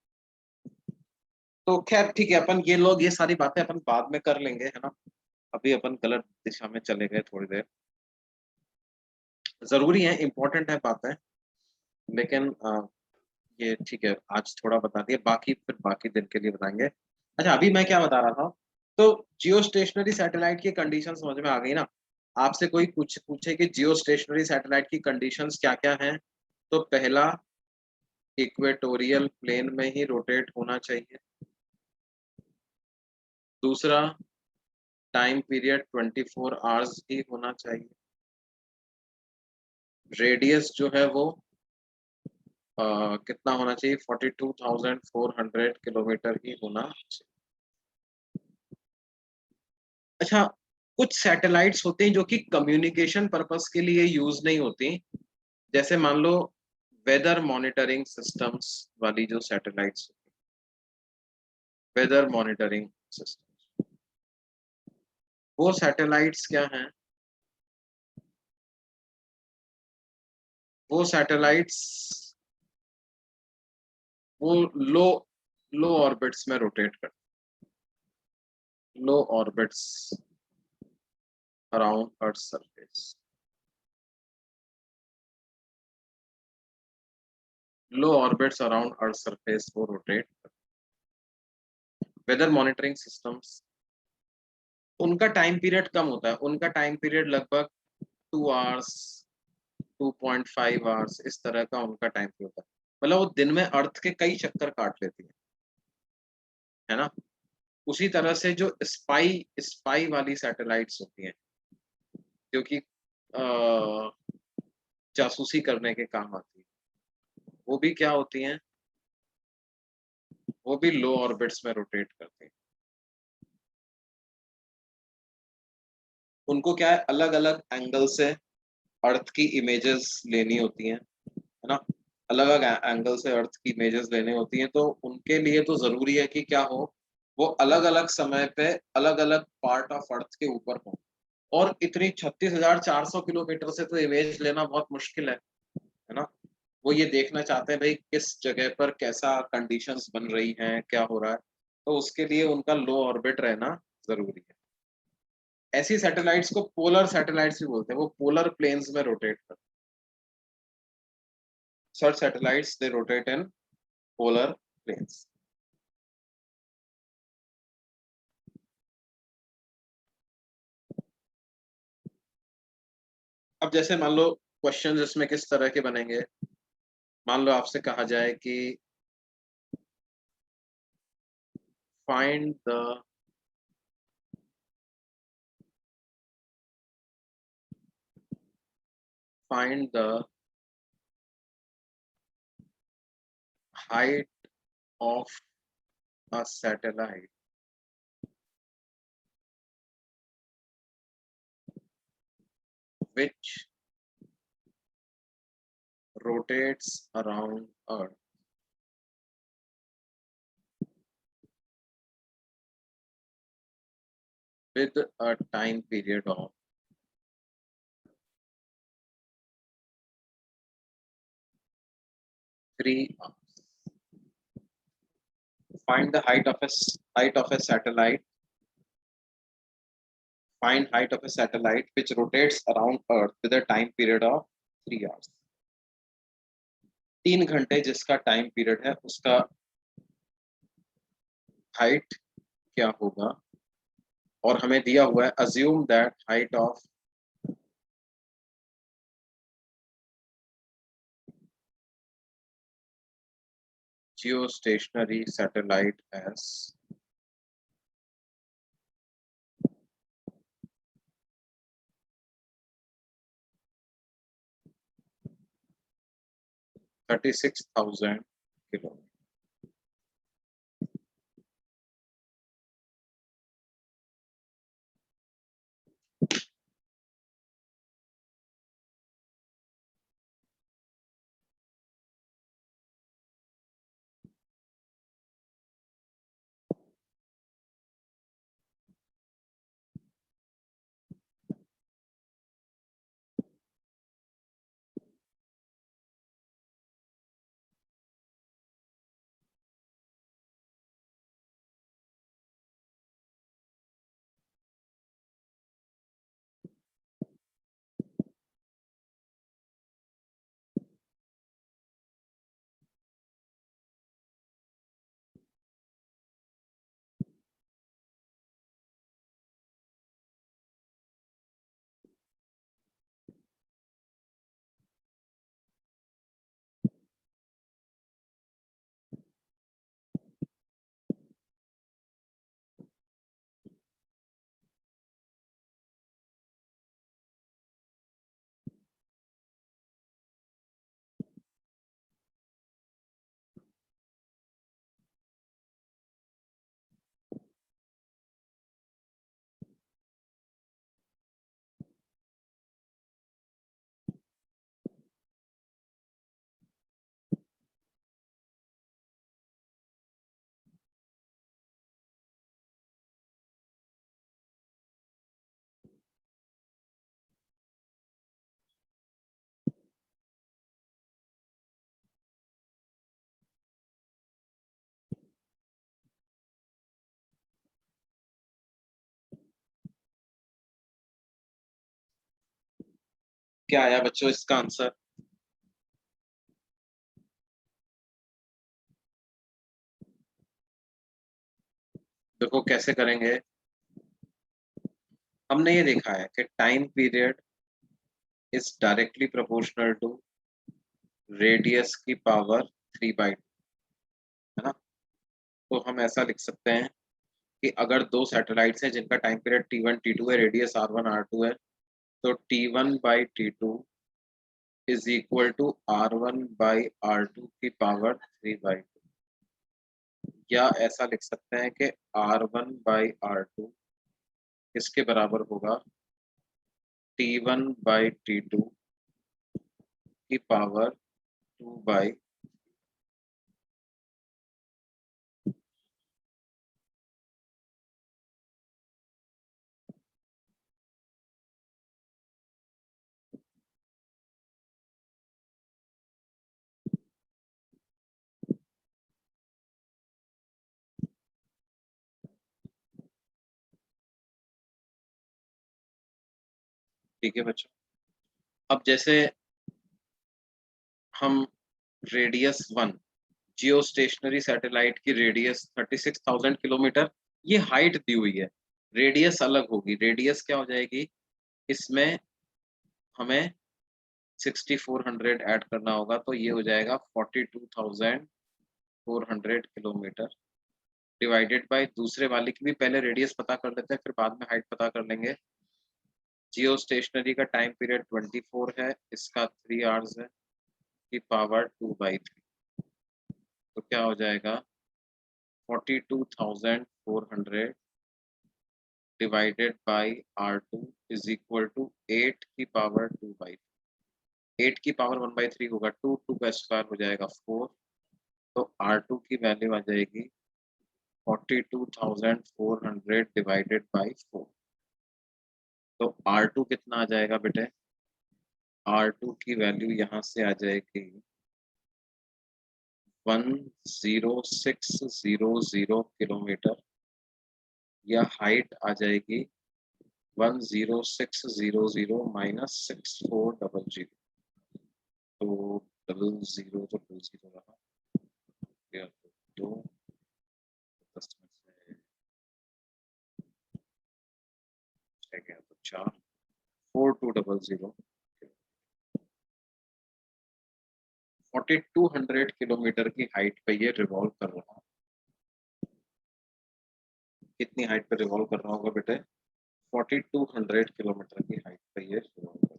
तो ख़ैर ठीक है, अपन ये लोग ये सारी बातें अपन बाद में कर लेंगे, है ना? अभी अपन गलत दिशा में चले गए थोड़ी देर। ज़रूरी है, इम्पोर्टेंट है बातें, लेकिन ये ठीक है, आज थोड़ा बता दिया, बाकी फिर बाकी दिन के लिए बताएँगे। अच्छा, अभी मैं क्या बता रहा था, तो जियो स्टेशनरी सैटेलाइट की कंडीशन समझ में आ गई ना? आपसे कोई पूछे कि जियो स्टेशनरी सैटेलाइट की कंडीशंस क्या-क्या हैं? तो पहला, इक्वेटोरियल प्लेन में ही रोटेट होना चाहिए। दूसरा, टाइम पीरियड 24 आवर्स ही होना चाहिए। रेडियस जो है वो कितना होना चाहिए, 42,400 किलोमीटर ही होना चाहिए। अच्छा, कुछ सैटेलाइट्स होते हैं जो कि कम्युनिकेशन पर्पस के लिए यूज़ नहीं होती। जैसे मान लो वेदर मॉनिटरिंग सिस्टम्स वाली जो सैटेलाइट्स, वेदर मॉनिटरिंग सिस्टम, वो सैटेलाइट्स क्या हैं? वो सैटेलाइट्स वो लो लो ऑर्बिट्स में रोटेट करते, लो ऑर्बिट्स अराउंड अर्थ सरफेस, लो ऑर्बिट्स अराउंड अर्थ सरफेस वो रोटेट। वेदर मॉनिटरिंग सिस्टम्स, उनका टाइम पीरियड कम होता है, उनका टाइम पीरियड लगभग 2 आवर्स, 2.5 आवर्स इस तरह का उनका टाइम पीरियड होता है। मतलब वो दिन में अर्थ के कई चक्कर काट लेती है ना? उसी तरह से जो स्पाई स्पाई वाली सैटेलाइट्स होती हैं, जो कि जासूसी करने के काम आती है, वो भी क्या होती हैं? वो भी लो ऑर्बिट्स में रोटेट करती हैं। उनको क्या है, अलग-अलग एंगल से अर्थ की इमेजेस लेनी होती हैं, है ना? अलग-अलग एंगल से अर्थ की इमेजेस लेनी होती हैं, तो उनके लिए तो ज़रूरी है कि क्या हो, वो अलग-अलग समय पे अलग-अलग पार्ट ऑफ अर्थ के ऊपर हों। और इतनी 36,400 किलोमीटर से तो इमेज लेना बहुत मुश्किल है ना? वो ये देखना चाहते हैं भई किस जगह पर कैसा कंडीशंस बन रही हैं, क्या हो रहा है, तो उसके लिए उनका लो ऑर्बिट रहना ज़रूरी है। ऐसी सैटेलाइट्स को पोलर सैटेलाइट्स भी बोलते हैं, वो पोलर प्लेन्स में रोटेट करते हैं। Such satellites they rotate in polar planes. अब जैसे मान लो क्वेश्चन इसमें किस तरह के बनेंगे, मान लो आपसे कहा जाए कि find the height of a satellite which rotates around Earth with a time period of 3 hours. Find the height of a satellite. Find height of a satellite which rotates around Earth with a time period of 3 hours. 3 घंटे जिसका time period है उसका height क्या होगा, और हमें दिया हुआ है assume that height of geostationary satellite as 36,000 kilometers. क्या आया बच्चों इसका आंसर? देखो कैसे करेंगे। हमने ये देखा है कि time period is directly proportional to radius की पावर 3/2, है ना। तो हम ऐसा लिख सकते हैं कि अगर दो सैटेलाइट्स हैं जिनका टाइम पीरियड T1 T2 है, रेडियस R1 R2 है, तो T1/T2 is equal to R1/R2 की पावर 3/2, या ऐसा लिख सकते हैं कि R1/R2 इसके बराबर होगा T1/T2 की पावर 2/। ठीक है बच्चों, अब जैसे हम रेडियस 1, जियो स्टेशनरी सैटेलाइट की रेडियस 36,000 किलोमीटर, ये हाइट दी हुई है, रेडियस अलग होगी। रेडियस क्या हो जाएगी इसमें, हमें 6400 ऐड करना होगा, तो ये हो जाएगा 42400 किलोमीटर, डिवाइडेड बाय दूसरे वाले की भी पहले रेडियस पता कर लेते हैं, फिर बाद में हाइट पता कर लेंगे। जियो स्टेशनरी का टाइम पीरियड 24 है, इसका 3 आवर्स है, की पावर 2/3, तो क्या हो जाएगा 42,400 divided by R2 is equal to 8 की पावर 2/3। 8 की पावर 1/3 होगा 2, 2 का स्क्वायर हो जाएगा 4, तो R2 की वैल्यू आ जाएगी 42,400 डिवाइडेड बाई 4। तो R2 कितना आ जाएगा बेटे? R2 की वैल्यू यहाँ से आ जाएगी 10600 किलोमीटर, या हाइट आ जाएगी 10600 माइनस 6400, तो डबल जीरो तो डबल जीरो रहा, या तो 2, 10 में से 6 गया तो 4, 4200, 4200 किलोमीटर की हाइट पे ये रिवॉल्व कर रहा है। कितनी हाइट पे रिवॉल्व कर रहा होगा बेटे? 4200 किलोमीटर की हाइट पे ये रिवॉल्व कर।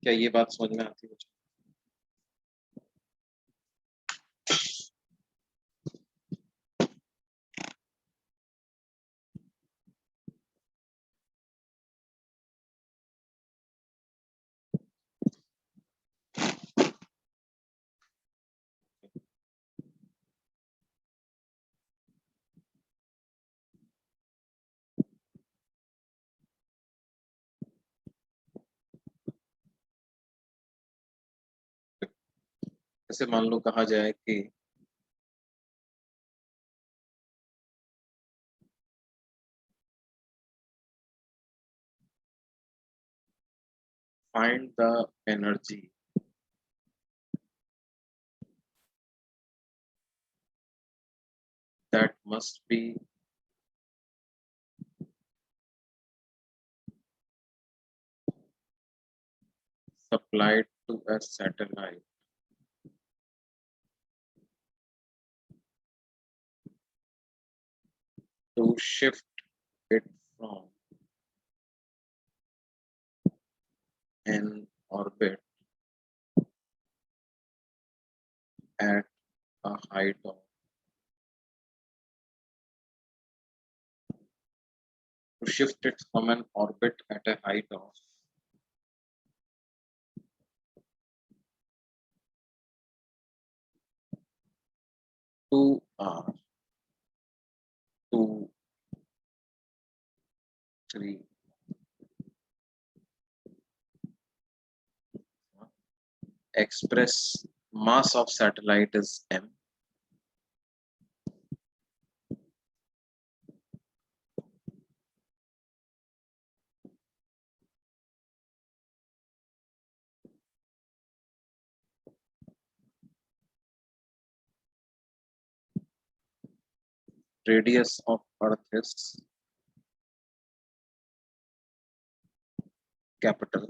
क्या ये बात समझ में आती है? जैसे मान लो कहा जाए कि find the energy that must be supplied to a satellite to shift it from an orbit at a height of to shift it from an orbit at a height of 2 r 2 3 express mass of satellite is m, radius of earth is capital,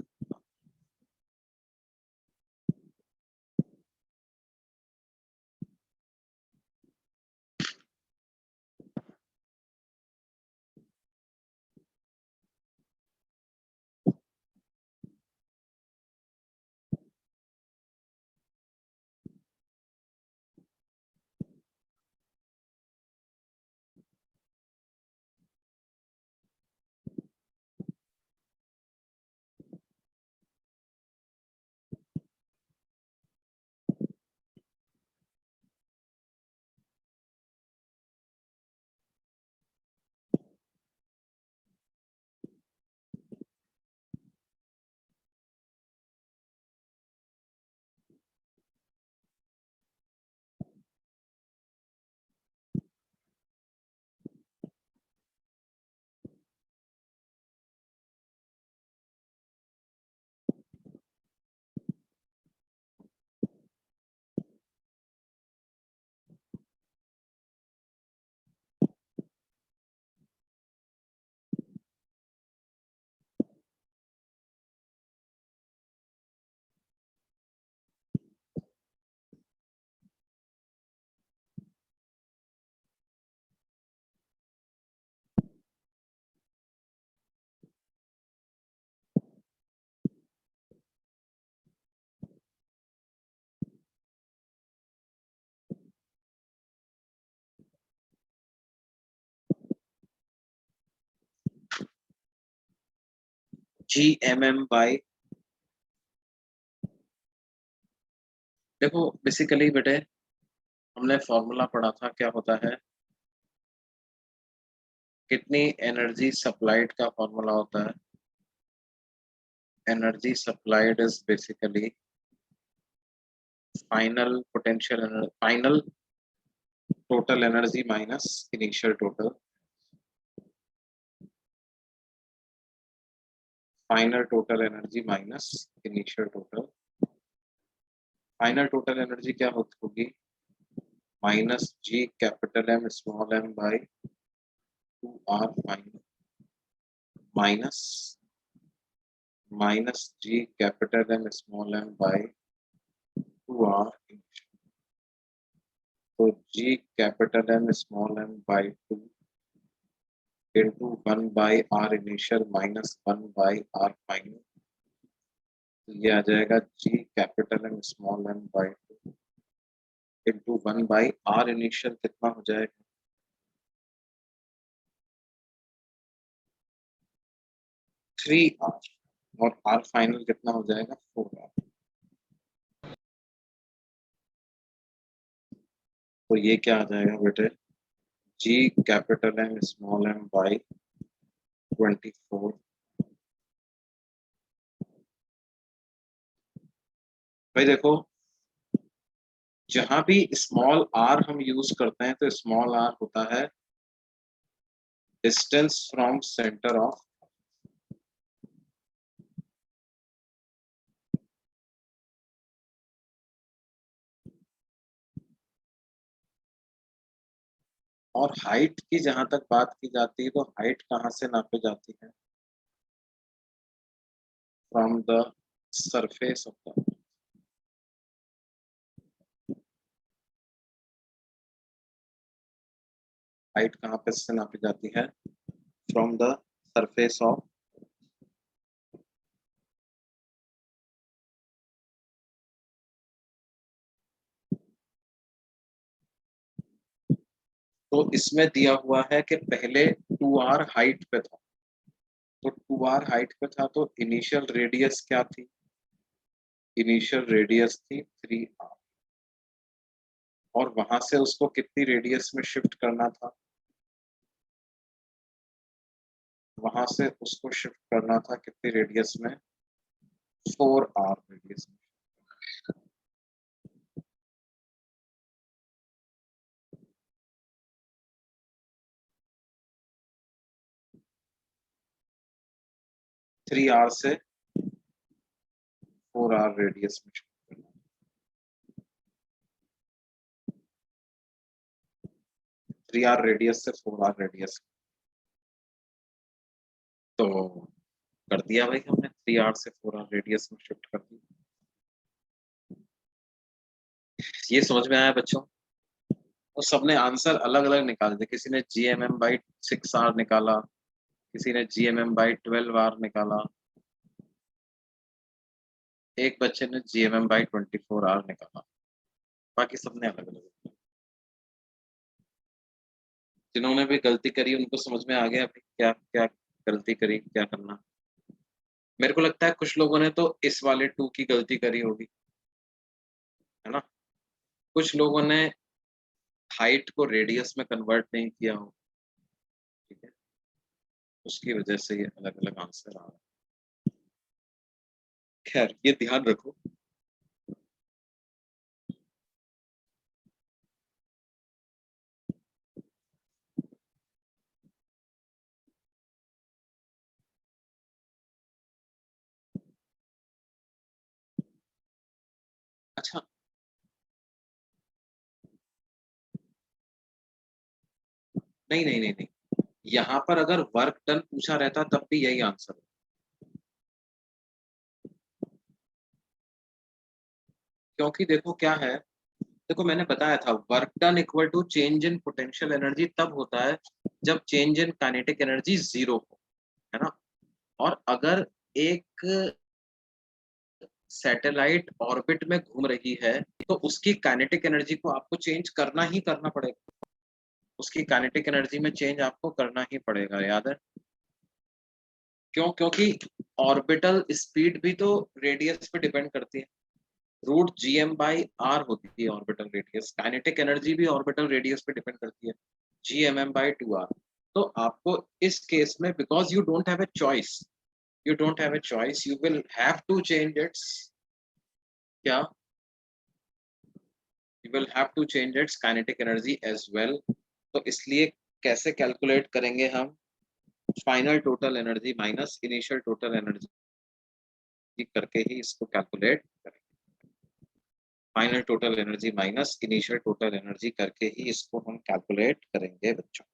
GMM/, देखो basically बेटे हमने formula पढ़ा था, क्या होता है, कितनी energy supplied का फॉर्मूला होता है, energy supplied is basically final potential, final total energy minus initial total, final total energy minus initial total. Final total energy क्या होगी, minus G capital M small M by 2r final minus G capital M small M by 2r। तो G capital M small M by 2 into 1 by R initial minus 1 by R final. तो ये आ जाएगा G capital M small M by 2 into 1 by R initial, कितना हो जाएगा 3r, और are final कितना हो जाएगा 4r। तो ये क्या आ जाएगा बेटे, G capital M small M by 24। भाई देखो, जहां भी स्मॉल आर हम यूज करते हैं तो स्मॉल आर होता है डिस्टेंस फ्रॉम सेंटर ऑफ, और हाइट की जहां तक बात की जाती है तो हाइट कहाँ से नापी जाती है, from the surface of the, height कहाँ पे से नापी जाती है, फ्रॉम द सरफेस ऑफ, तो इसमें दिया हुआ है कि पहले 2r हाइट पे था, तो 2r हाइट पे था तो इनिशियल रेडियस क्या थी, इनिशियल रेडियस थी 3r, और वहां से उसको कितनी रेडियस में शिफ्ट करना था, वहां से उसको शिफ्ट करना था कितनी रेडियस में, 4r रेडियस में। 3r से 4r रेडियस में शिफ्ट करना, 3r रेडियस से 4r रेडियस, तो कर दिया भाई हमने, 3r से 4r रेडियस में शिफ्ट कर दिया। ये समझ में आया बच्चों, और सबने आंसर अलग अलग निकाल दिए, किसी ने GMM/6r निकाला, किसी ने GMM/12r निकाला, एक बच्चे ने GMM/24r निकाला, बाकी सबने अलग अलग। जिन्होंने भी गलती करी उनको समझ में आ गया अभी क्या क्या गलती करी, क्या करना। मेरे को लगता है कुछ लोगों ने तो इस वाले 2 की गलती करी होगी, है ना, कुछ लोगों ने हाइट को रेडियस में कन्वर्ट नहीं किया हो, ठीक है, उसकी वजह से ये अलग अलग आंसर आ रहा है। खैर ये ध्यान रखो। अच्छा, नहीं नहीं नहीं नहीं, यहाँ पर अगर वर्क डन पूछा रहता तब भी यही आंसर है, क्योंकि देखो क्या है, देखो मैंने बताया था work done equal to change in potential energy तब होता है जब चेंज इन काइनेटिक एनर्जी 0 हो, है ना, और अगर एक सैटेलाइट ऑर्बिट में घूम रही है तो उसकी काइनेटिक एनर्जी को आपको चेंज करना ही करना पड़ेगा, उसकी काइनेटिक एनर्जी में चेंज आपको करना ही पड़ेगा, याद है। क्यों? क्योंकि ऑर्बिटल स्पीड भी तो रेडियस पे डिपेंड करती है। Root G M by R होती है ऑर्बिटल रेडियस। काइनेटिक एनर्जी भी ऑर्बिटल रेडियस पे डिपेंड करती है, G M M by two R. तो आपको इस केस में, because you don't have a choice, you don't have a choice, you will have to change its, क्या, you will have to change its kinetic energy as well। तो इसलिए कैसे calculate करेंगे हम? Final total energy minus initial total energy करके ही इसको calculate करेंगे। Final total energy minus initial total energy करके ही इसको हम कैलकुलेट करेंगे बच्चों।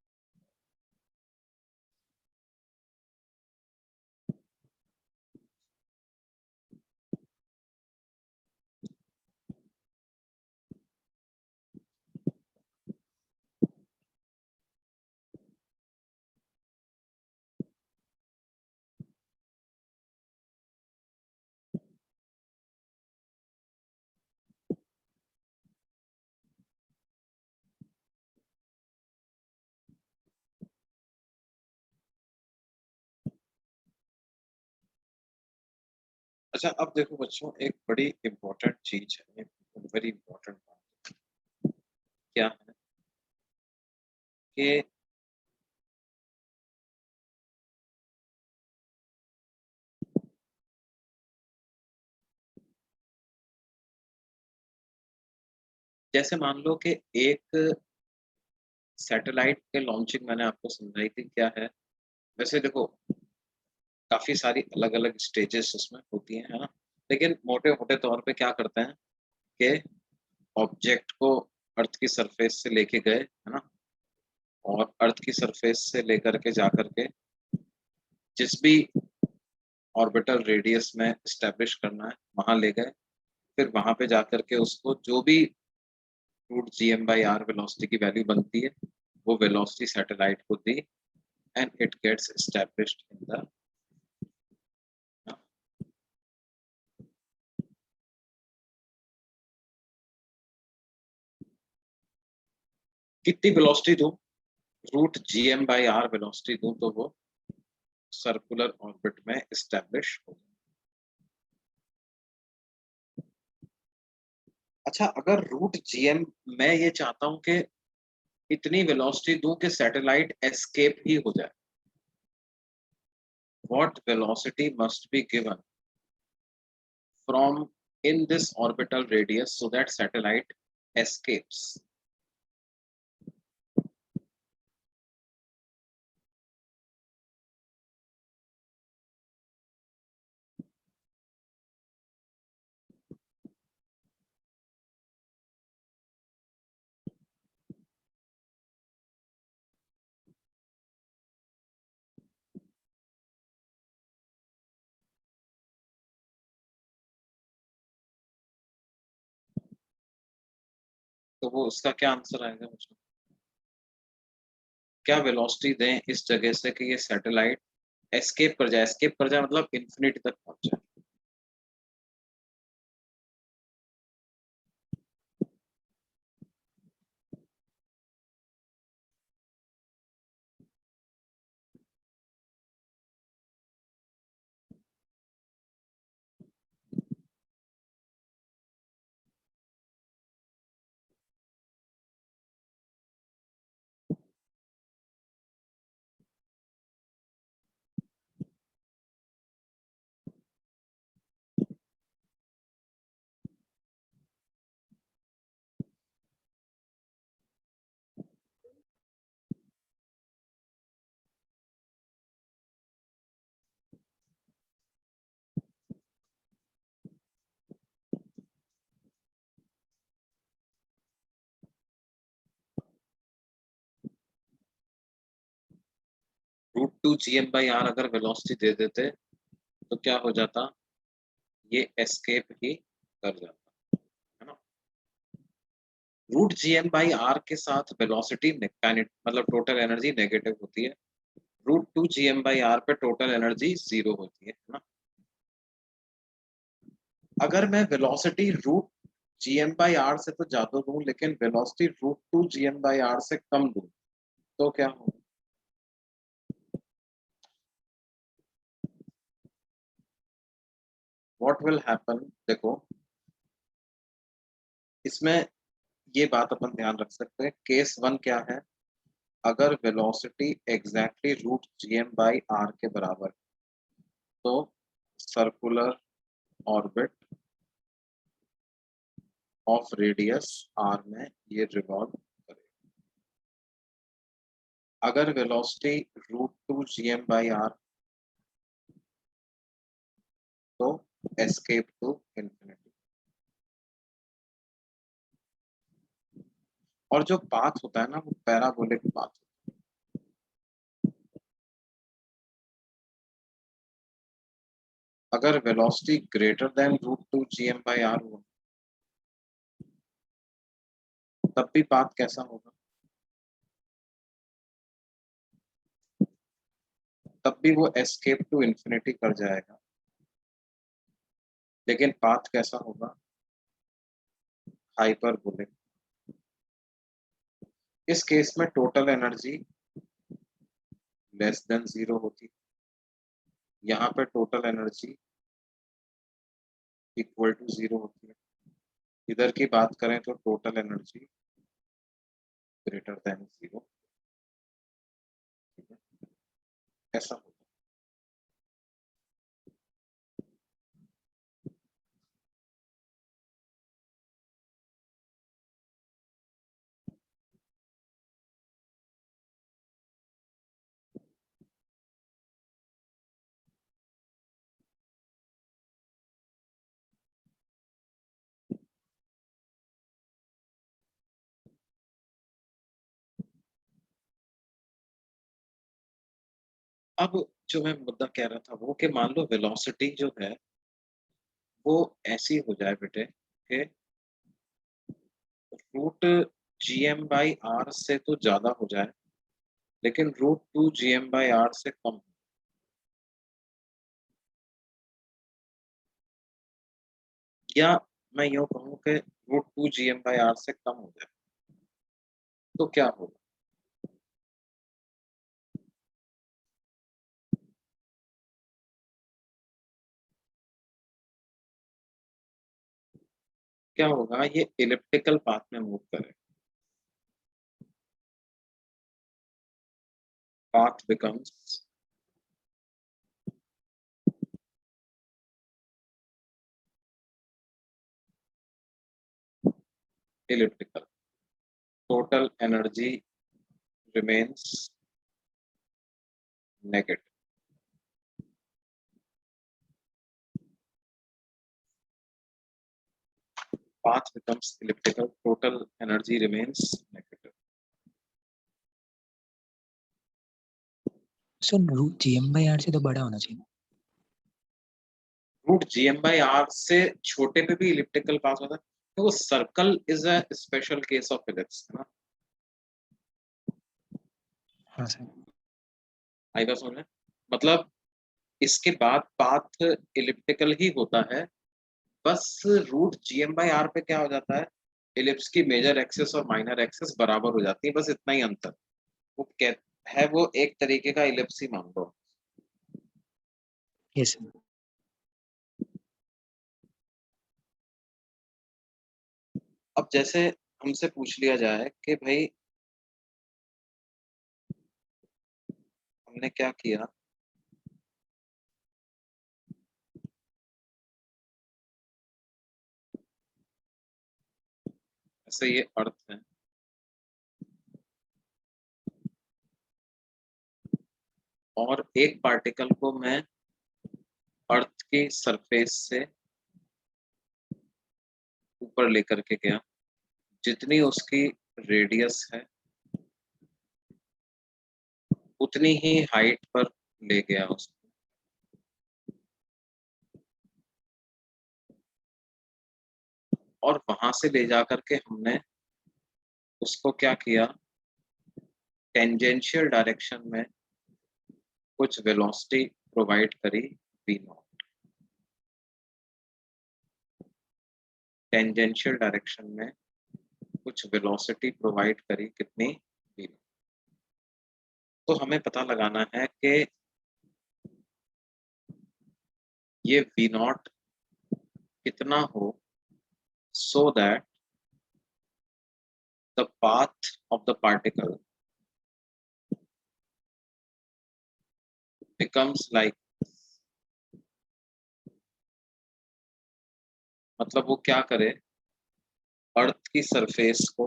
अच्छा, अब देखो बच्चों, एक बड़ी इंपॉर्टेंट चीज है, वेरी इंपॉर्टेंट बात क्या है कि जैसे मान लो कि एक सैटेलाइट के लॉन्चिंग मैंने आपको समझाई थी क्या है। वैसे देखो, काफी सारी अलग अलग स्टेजेस उसमें होती हैं, है ना। लेकिन मोटे मोटे तौर पे क्या करते हैं कि ऑब्जेक्ट को अर्थ की सरफेस से लेके गए, है ना, और अर्थ की सरफेस से लेकर के जाकर के जिस भी ऑर्बिटल रेडियस में स्टैब्लिश करना है वहां ले गए। फिर वहां पे जाकर के उसको जो भी root G M by R velocity की वैल्यू बनती है, वो वेलोसिटी सैटेलाइट को दी, and it gets established in the, कितनी वेलोसिटी दूं, root G M by R velocity दूं तो वो सर्कुलर ऑर्बिट में स्टैब्लिश हो। अच्छा, अगर रूट जीएम मैं ये चाहता हूं कि इतनी वेलोसिटी दूं कि सैटेलाइट एस्केप ही हो जाए, what velocity must be given from in this orbital radius so that satellite escapes? तो वो उसका क्या आंसर आएगा मुझे? क्या वेलोसिटी दें इस जगह से कि ये सैटेलाइट एस्केप कर जाए? एस्केप कर जाए मतलब इंफिनिटी तक पहुंच जाए। Root two G M by R अगर वेलोसिटी दे देते तो क्या हो जाता? ये एस्केप ही कर जाता, है ना। Root G M by R के साथ वेलोसिटी मतलब टोटल एनर्जी नेगेटिव होती है। Root two G M by R पे टोटल एनर्जी जीरो होती है ना। अगर मैं velocity root G M by R से तो ज्यादा दूं लेकिन velocity root two G M by R से कम दूं तो क्या होगा? व्हाट विल हैपन, देखो इसमें ये बात अपन ध्यान रख सकते हैं। केस 1 क्या है, अगर velocity exactly root GM by R के बराबर तो circular orbit of radius R में ये रिवॉल्व करेगा। अगर velocity root two GM by R तो एस्केप टू इंफिनिटी। और जो पाथ होता है ना वो पैराबोलिक पाथ। अगर velocity greater than root two GM by R हो तब भी पाथ कैसा होगा, तब भी वो एस्केप टू इंफिनिटी कर जाएगा, लेकिन पाथ कैसा होगा, हाइपरबोलिक। इस केस में total energy less than zero होती, यहाँ पे total energy equal to zero होती है। इधर की बात करें तो total energy greater than zero, ऐसा होता है। अब जो मैं मुद्दा कह रहा था वो कि मान लो वेलोसिटी जो है वो ऐसी हो जाए बेटे कि रूट जीएम बाई आर से तो ज्यादा हो जाए लेकिन root two GM by R से कम हो। या मैं यूं कहूँ कि root two GM by R से कम हो जाए तो क्या होगा, क्या होगा, ये इलिप्टिकल पाथ में मूव करे, path becomes elliptical. Total energy remains negative. Path becomes elliptical. Total energy remains negative. Sir root GM by R से तो बड़ा होना चाहिए। रूट जीएम बाई आर से छोटे पे भी इलिप्टिकल पाथ होता है, तो वो circle is a special case of ellipse, है ना। हाँ सर। आई बात समझ में? मतलब इसके बाद पाथ इलिप्टिकल ही होता है, bus route GM by R पे क्या हो जाता है, इलिप्स की मेजर एक्सिस और माइनर एक्सिस बराबर हो जाती है, बस इतना ही अंतर। वो कह है वो एक तरीके का इलिप्स ही मान लो। Yes sir. अब जैसे हमसे पूछ लिया जाए कि भाई हमने क्या किया, ऐसे ये अर्थ है और एक पार्टिकल को मैं अर्थ की सरफेस से ऊपर लेकर के गया, जितनी उसकी रेडियस है उतनी ही हाइट पर ले गया उसको, और वहां से ले जाकर के हमने उसको क्या किया, टेंजेंशियल डायरेक्शन में कुछ वेलोसिटी प्रोवाइड करी v नॉट। टेंजेंशियल डायरेक्शन में कुछ वेलोसिटी प्रोवाइड करी, कितनी, v नॉट। तो हमें पता लगाना है कि ये v नॉट इतना हो so that the path of the particle becomes like, मतलब वो क्या करे, अर्थ की सरफेस को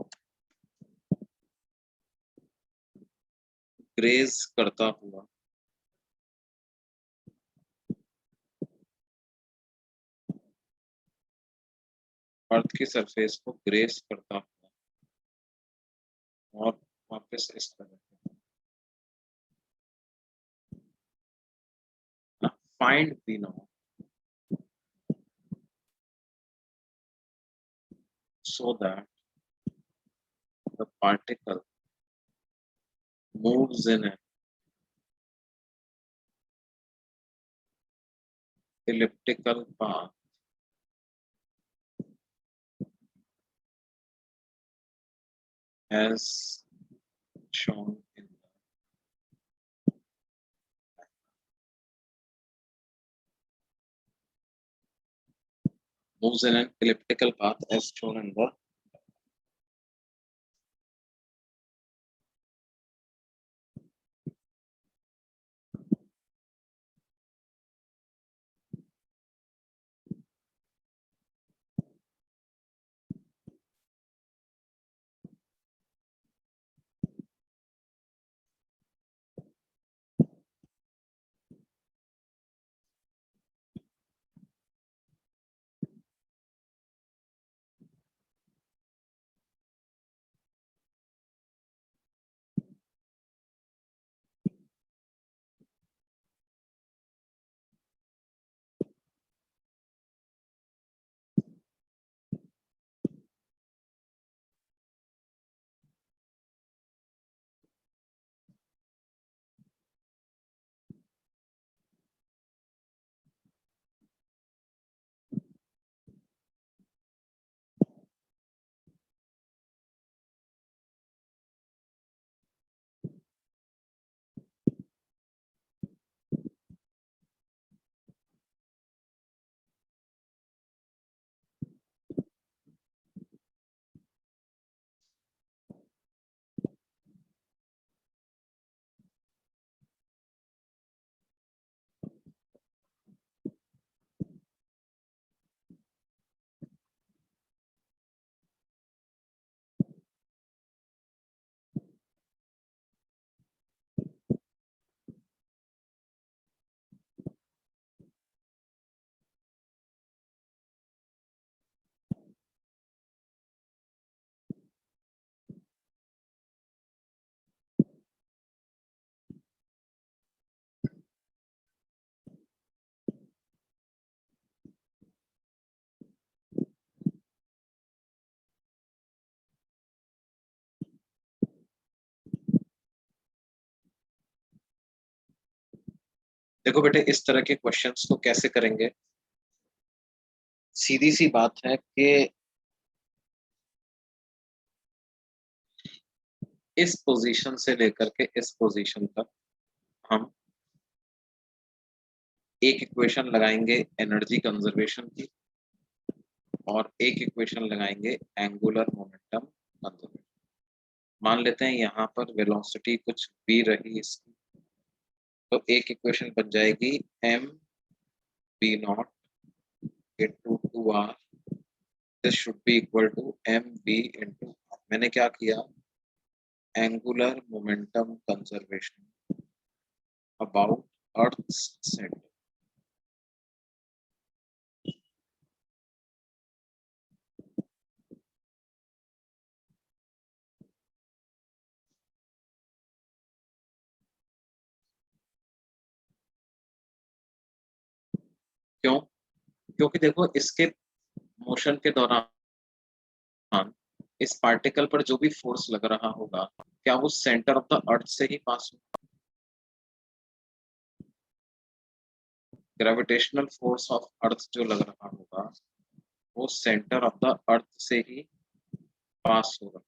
ग्रेज करता हुआ अर्थ की सरफेस को ग्रेस करता हुआ और वापस इस तरह find we know so that the particle moves in an elliptical path as shown in moves in an elliptical path as shown in the देखो बेटे इस तरह के क्वेश्चंस को कैसे करेंगे। सीधी सी बात है कि इस पोजीशन से लेकर के इस पोजीशन तक हम एक इक्वेशन लगाएंगे एनर्जी कंजर्वेशन की और एक इक्वेशन लगाएंगे एंगुलर मोमेंटम कंजर्वेशन। मान लेते हैं यहाँ पर वेलोसिटी कुछ v रही इसकी, तो एक इक्वेशन बन जाएगी m v not into 2r, this should be equal to mv into r। मैंने क्या किया, angular momentum conservation about earth centre. क्यों? क्योंकि देखो इसके मोशन के दौरान इस पार्टिकल पर जो भी फोर्स लग रहा होगा क्या वो सेंटर ऑफ द अर्थ से ही पास होगा। ग्रेविटेशनल फोर्स ऑफ अर्थ जो लग रहा होगा वो सेंटर ऑफ द अर्थ से ही पास होगा।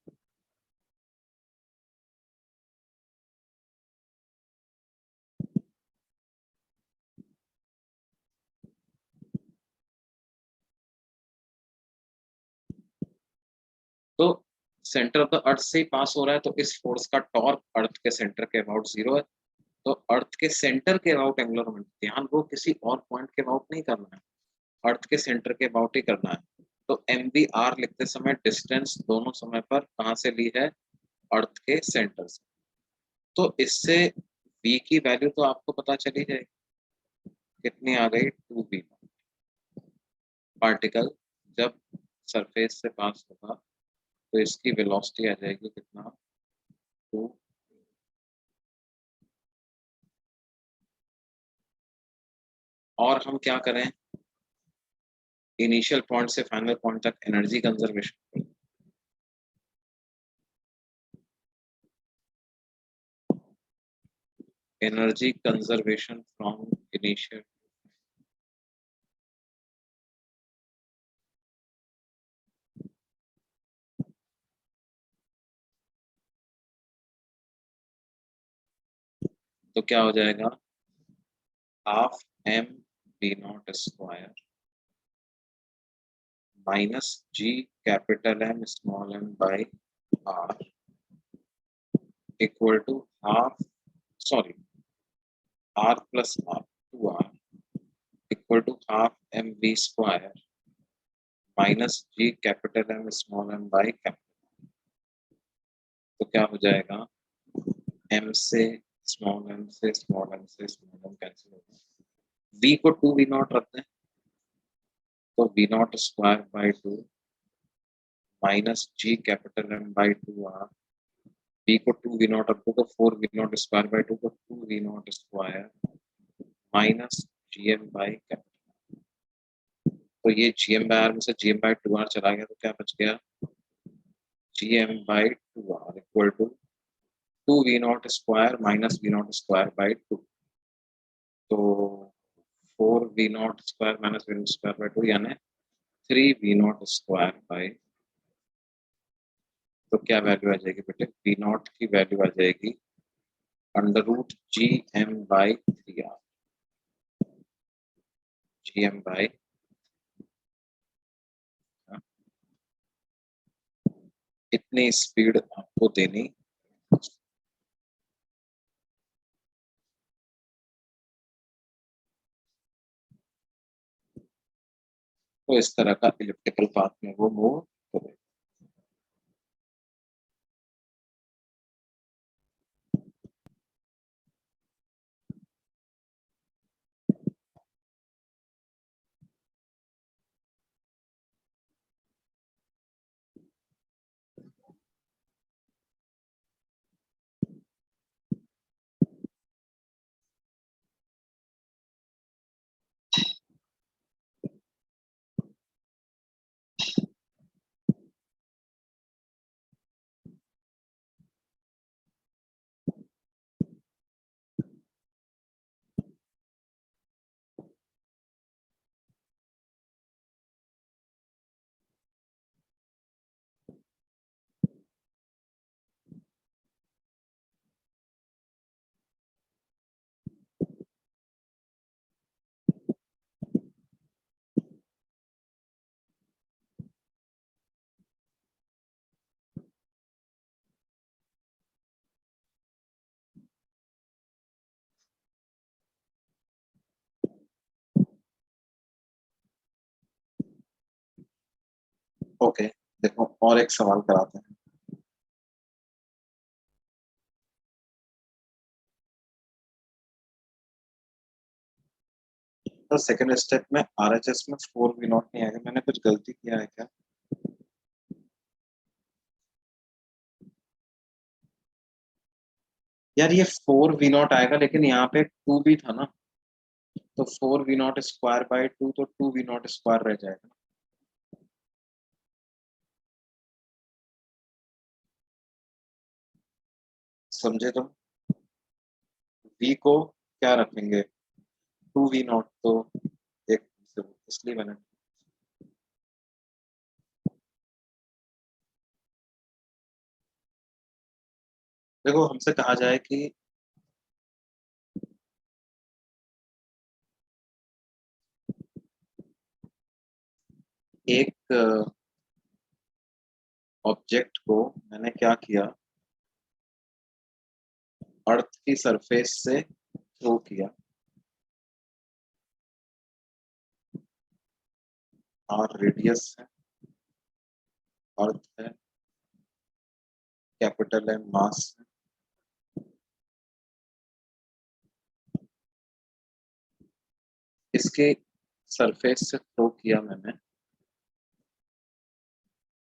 सेंटर ऑफ द अर्थ से ही पास हो रहा है, तो इस फोर्स का टॉर्क अर्थ के सेंटर के अबाउट 0 है। तो अर्थ के सेंटर के अबाउट एंगुलर मोमेंटम, ध्यान वो किसी और पॉइंट के अबाउट नहीं करना है, अर्थ के सेंटर के अबाउट ही करना है। तो एम बी आर लिखते समय डिस्टेंस दोनों समय पर कहाँ से ली है, अर्थ के सेंटर से। तो इससे v की वैल्यू तो आपको पता चली जाएगी, कितनी आ गई 2v। पार्टिकल जब सरफेस से पास होगा तो इसकी वेलोसिटी आ जाएगी कितना, 2। और हम क्या करें, इनिशियल पॉइंट से फाइनल पॉइंट तक energy conservation, energy conservation from initial, तो क्या हो जाएगा, half M B not square minus G capital M small M by R equal to half, sorry, R plus R 2r equal to half M B square minus G capital M small M by capital. तो क्या हो जाएगा, M से small M से small M से small M cancel होगा, v को 2v not रखते हैं, तो v not square by 2 minus G capital M by 2r, v को 2v नॉट रखो तो 4v नॉट स्क्वायर बाई 2 को 2v not square minus G M by capital. तो ये जी एम बाई आर में से जी एम बाई 2r चला गया, तो क्या बच गया, G M by 2r equal to 2v not square minus v not square by 2। तो 4v naught square minus v not square by 2 यानी 3v नॉट स्क्वायर बाई, तो क्या वैल्यू आ जाएगी बेटे, v नॉट की वैल्यू आ जाएगी under root G M by 3r, G M by, इतनी स्पीड आपको देनी। तो इस तरह का इलिप्टिकल पाथ में वो मूव करेगा। ओके, देखो और एक सवाल कराते हैं। तो सेकंड स्टेप में आरएचएस में 4v नॉट नहीं आएगा, मैंने कुछ गलती किया है क्या, यार ये 4v नॉट आएगा लेकिन यहाँ पे 2v था ना, तो 4v नॉट स्क्वायर बाई 2 तो 2v नॉट स्क्वायर रह जाएगा। समझे तुम, v को क्या रखेंगे, 2v नॉट, तो एक, इसलिए मैंने, देखो हमसे कहा जाए कि एक ऑब्जेक्ट को मैंने क्या किया, अर्थ की सरफेस से थ्रो किया, और रेडियस है, अर्थ है, कैपिटल है, मास है, इसके सरफेस से थ्रो किया मैंने,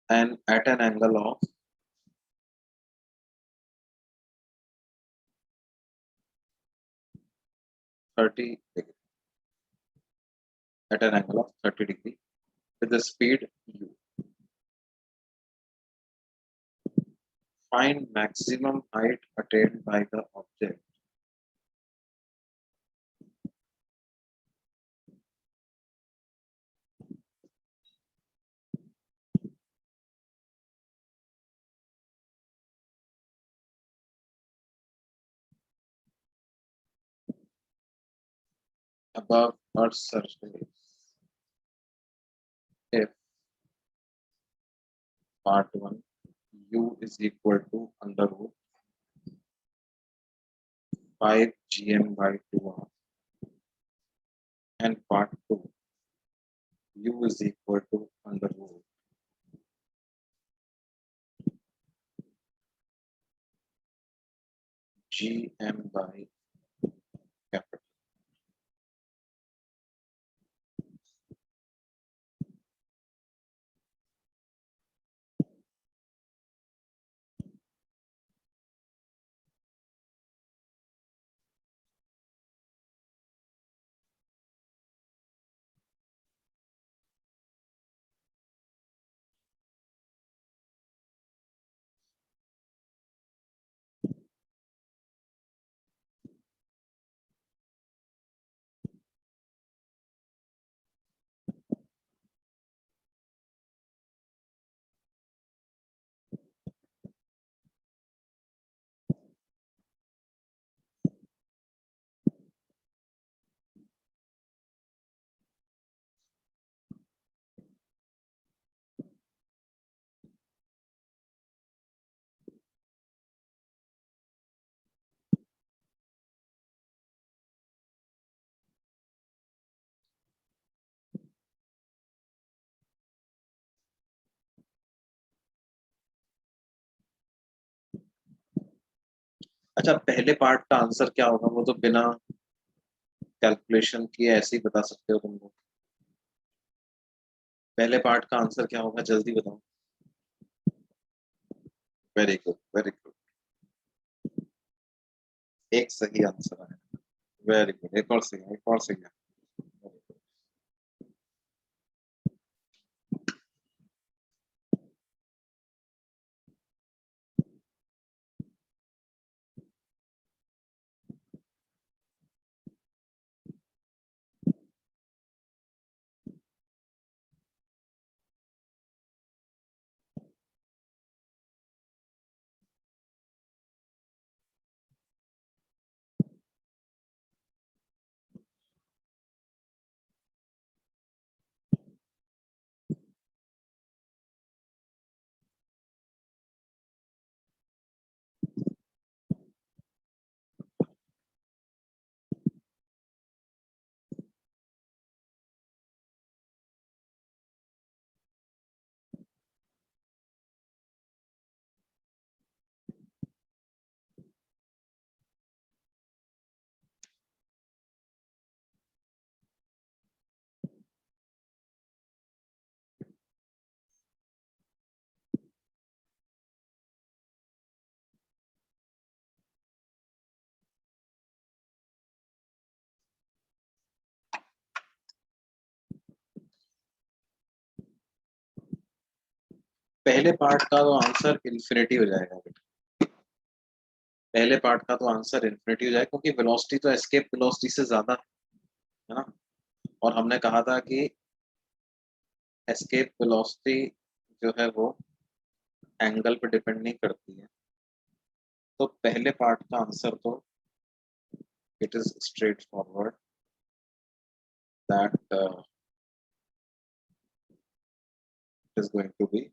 and at an angle of 30 degree, at an angle of 30 degree with the speed u. Find maximum height attained by the object above Earth's surface if part 1 u is equal to under root 5 gm by 2r, and part 2 u is equal to under root gm by capital. अच्छा, पहले part का answer क्या होगा वो तो बिना calculation किए ऐसे ही बता सकते हो तुम लोग। पहले पार्ट का आंसर क्या होगा, जल्दी बताओ। वेरी गुड, वेरी गुड, एक सही आंसर है। वेरी गुड, एक और सही है, एक और सही है। पहले पार्ट का तो आंसर इन्फिनिटी हो जाएगा बेटा। पहले पार्ट का तो आंसर इन्फिनिटी हो जाएगा क्योंकि वेलोसिटी तो एस्केप वेलोसिटी से ज्यादा है ना। और हमने कहा था कि एस्केप वेलोसिटी जो है वो एंगल पे डिपेंड नहीं करती है। तो पहले पार्ट का आंसर तो it is straightforward that it is going to be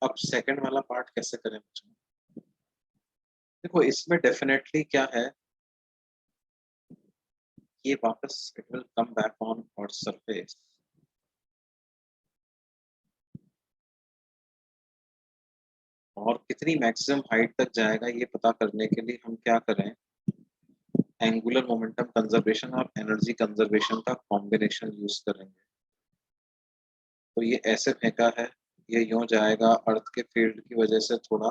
अब सेकंड वाला पार्ट कैसे करें बच्चों? देखो इसमें डेफिनेटली क्या है, ये वापस it will come back on और सरफेस, और कितनी मैक्सिमम हाइट तक जाएगा ये पता करने के लिए हम क्या करें, एंगुलर मोमेंटम कंजर्वेशन और एनर्जी कंजर्वेशन का कॉम्बिनेशन यूज करेंगे। तो ये ऐसे फेंका है, ये यूं जाएगा, अर्थ के फील्ड की वजह से थोड़ा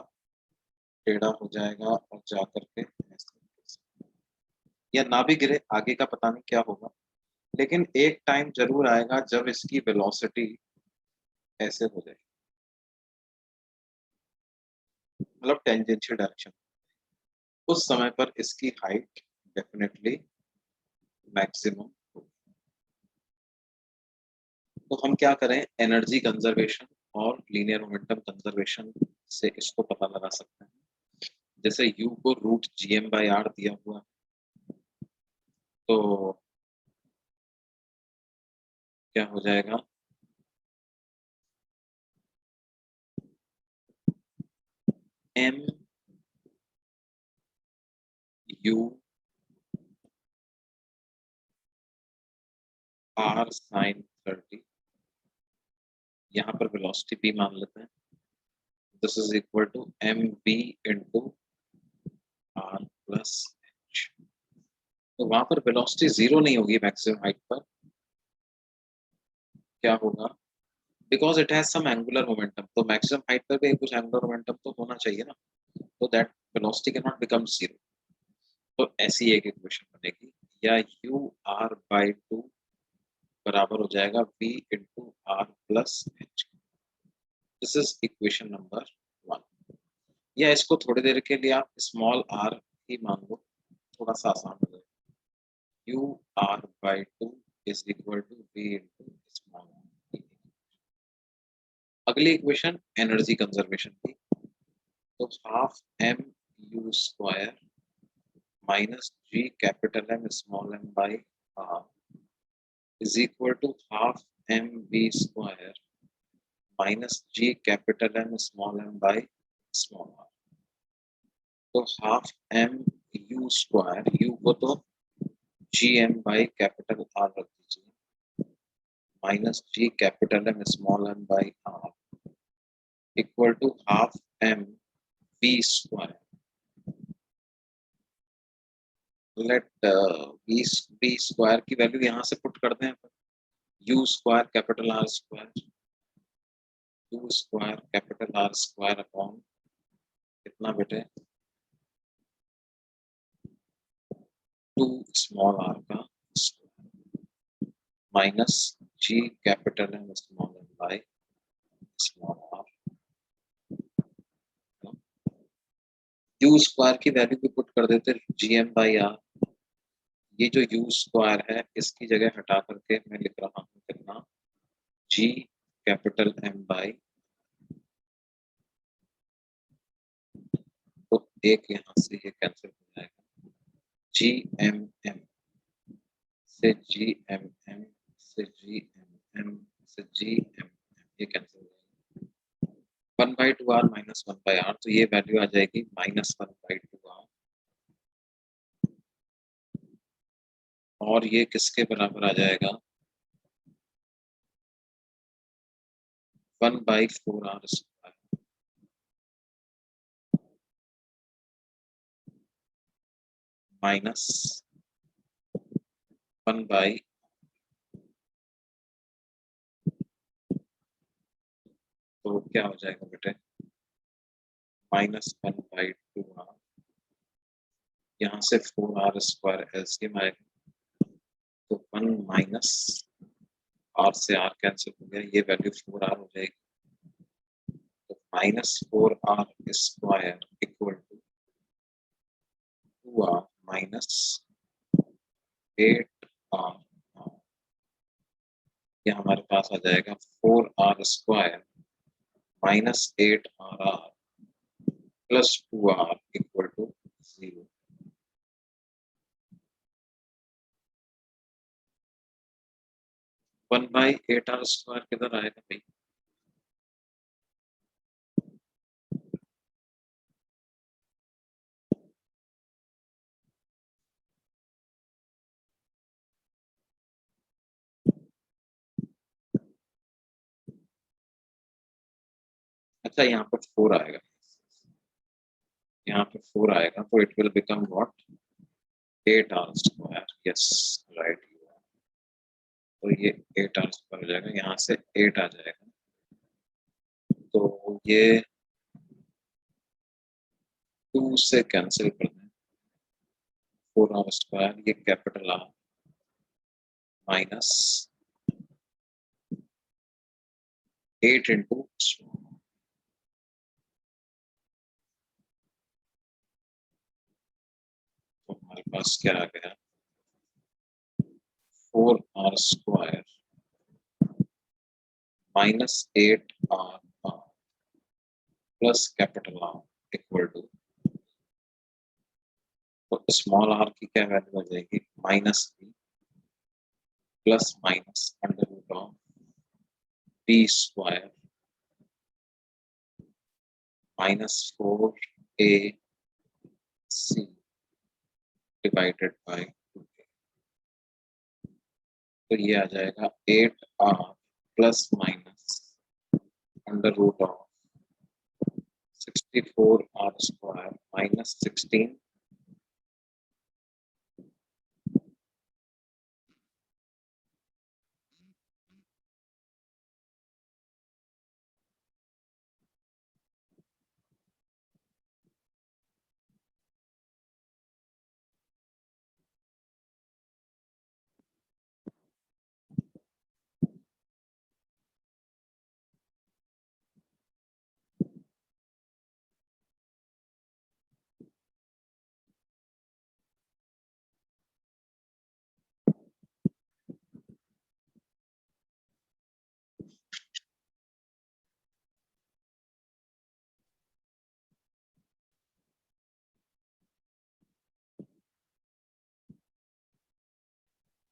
टेढ़ा हो जाएगा और जा करके या ना भी गिरे, आगे का पता नहीं क्या होगा, लेकिन एक टाइम जरूर आएगा जब इसकी वेलोसिटी ऐसे हो जाएगी, मतलब टेंजेंशियल डायरेक्शन। उस समय पर इसकी हाइट डेफिनेटली मैक्सिमम। तो हम क्या करें, एनर्जी कंजर्वेशन और लीनियर मोमेंटम कंजर्वेशन से इसको पता लगा सकते हैं। जैसे u को रूट gm/r दिया हुआ, तो क्या हो जाएगा, m u r sin 30, यहाँ पर वेलोसिटी p मान लेते हैं, this is equal to M B into R plus H. तो वहां पर वेलोसिटी जीरो नहीं होगी मैक्सिमम हाइट पर, क्या होगा, because it has some angular momentum, तो मैक्सिमम हाइट पर भी कुछ एंगुलर मोमेंटम तो होना चाहिए ना, तो that velocity can not become zero. तो ऐसी एक इक्वेशन बनेगी, या यू आर बाई टू बराबर हो जाएगा v into R plus H. This is equation number 1। या इसको थोड़ी देर के लिए आप स्मॉल r ही मान लो, थोड़ा सा आसान हो जाएगा, U R by two is equal to v into small r। अगली इक्वेशन एनर्जी कंजर्वेशन की, तो half M U square minus G capital M small M by R is equal to half mv square minus g capital M small m by small r। तो half M U square, U को तो G M by capital R रख दीजिए, minus G capital M small M by R equal to half M V square. Let V square की value यहाँ से put कर दें, U square capital R square, U square capital R square upon कितना बेटे, two small R का minus G capital M small M by small R. U square की value भी पुट कर देते जी एम बाई आर, ये जो यू स्क्वायर है इसकी जगह हटा करके मैं लिख रहा हूँ कितना, जी कैपिटल एम बाई, तो एक यहाँ से ये कैंसिल हो जाएगा, जी एम एम से जी एम एम से जी एम एम से जी एम एम, ये कैंसिल हो जाएगा, 1/2r माइनस 1/r, तो ये वैल्यू आ जाएगी माइनस 1/2r, और ये किसके बराबर आ जाएगा, 1/4r स्क्वायर माइनस 1 बाई, तो क्या हो जाएगा बेटे, -1/2r, यहाँ से 4r स्क्वायर एलसीएम आएगा, तो 1 माइनस r से r कैंसिल हो गया, ये वैल्यू 4r हो जाएगी, तो -4r square equal to 2r minus 8r, ये हमारे पास आ जाएगा 4r square minus 8r plus 2r equal to 0। 1/8r square किधर आएगा भाई, अच्छा यहाँ पर 4 आएगा, यहाँ पे 4 आएगा तो it will become what 8r square. Yes right, तो ये 8r स्क्वायर हो जाएगा, यहाँ से 8 आ जाएगा तो ये 2 से कैंसिल कर दें, 4r स्क्वायर, ये कैपिटल R माइनस 8 इंटू, तो हमारे पास क्या आ गया 4r square minus 8r plus capital R equal to, तो स्मॉल r की क्या वैल्यू आ जाएगी minus B plus minus under root of B square minus 4ac divided by 2। तो ये आ जाएगा 8r plus minus under root of 64r square minus 16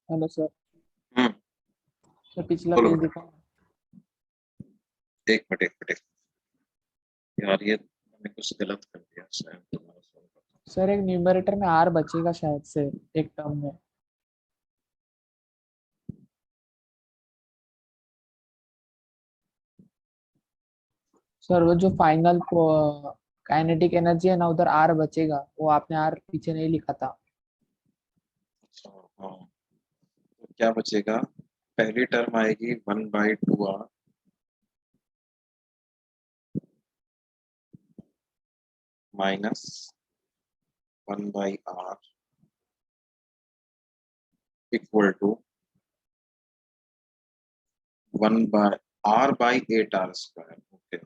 hello sir. Hmm, sir पिछला बोलो पेज बेटा। दिखाओ। एक मिनट एक मिनट एक मिनट। यार ये मैंने कुछ गलत कर दिया शायद, दोबारा solve करता हूँ। सर एक न्यूमरेटर में आर बचेगा शायद से एक टर्म में। सर वो जो फाइनल काइनेटिक एनर्जी है ना, उधर आर बचेगा, वो आपने आर पीछे नहीं लिखा था। अच्छा, हाँ, तो क्या बचेगा, पहली टर्म आएगी 1/2r minus 1/r equal to 1/r/8r square. Okay,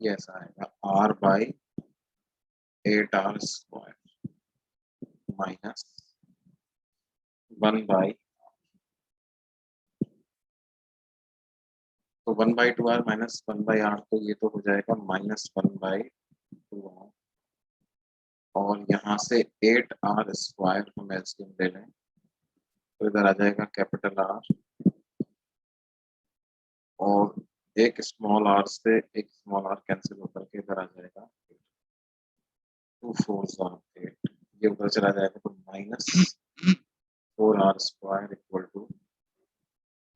ये ऐसा आएगा r/8r स्क्वायर माइनस 1 बाई, तो 1/2r माइनस 1/r, तो ये तो हो जाएगा -1/2r, और यहाँ से 8r स्क्वायर हम एलसीएम ले लें तो इधर आ जाएगा कैपिटल R, और एक स्मॉल r से एक स्मॉल r कैंसिल होकर के इधर आ जाएगा 2 4 8, ये उधर चला जाएगा तो -4r square equal to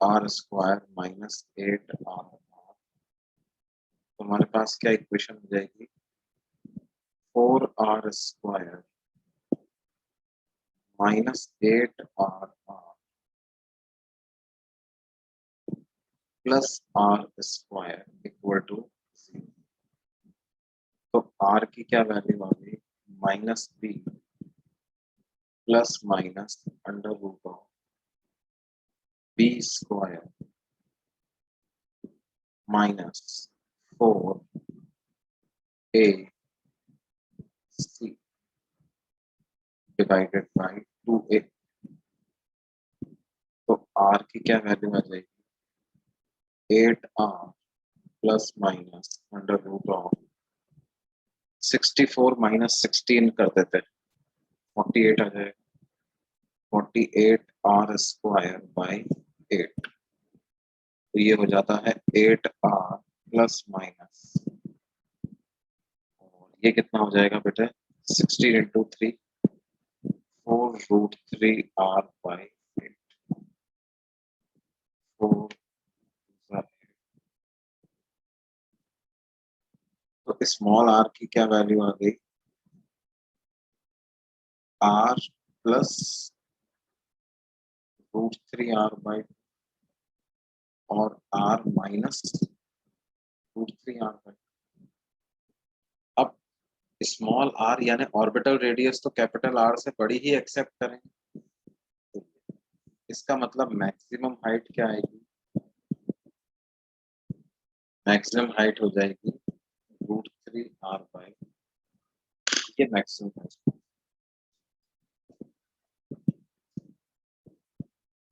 r square minus 8r। तो हमारे पास क्या इक्वेशन हो जाएगी 4r square minus 8r plus r square equal to 0। तो r की क्या वैल्यू आ गई -b plus minus under root of B square minus 4ac divided by 2a। तो r की क्या वैल्यू आ जाएगी 8r plus minus under root of 64 minus 16 कर देते हैं 48 आ जाएगा, 48r स्क्वायर बाई 8। तो ये हो जाता है 8r प्लस माइनस, और ये कितना हो जाएगा बेटे 16 इंटू 3, 4√3r बाई 8, 4 तो स्मॉल आर की क्या वैल्यू आ गई, आर प्लस √3r/, और आर माइनस √3r/। अब स्मॉल आर यानी ऑर्बिटल रेडियस तो कैपिटल आर से बड़ी ही एक्सेप्ट करेंगे, तो इसका मतलब मैक्सिमम हाइट क्या आएगी, मैक्सिमम हाइट हो जाएगी √3r/, ये मैक्सिमम हाइट।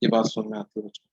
ये बात समझ में आती है बच्चों?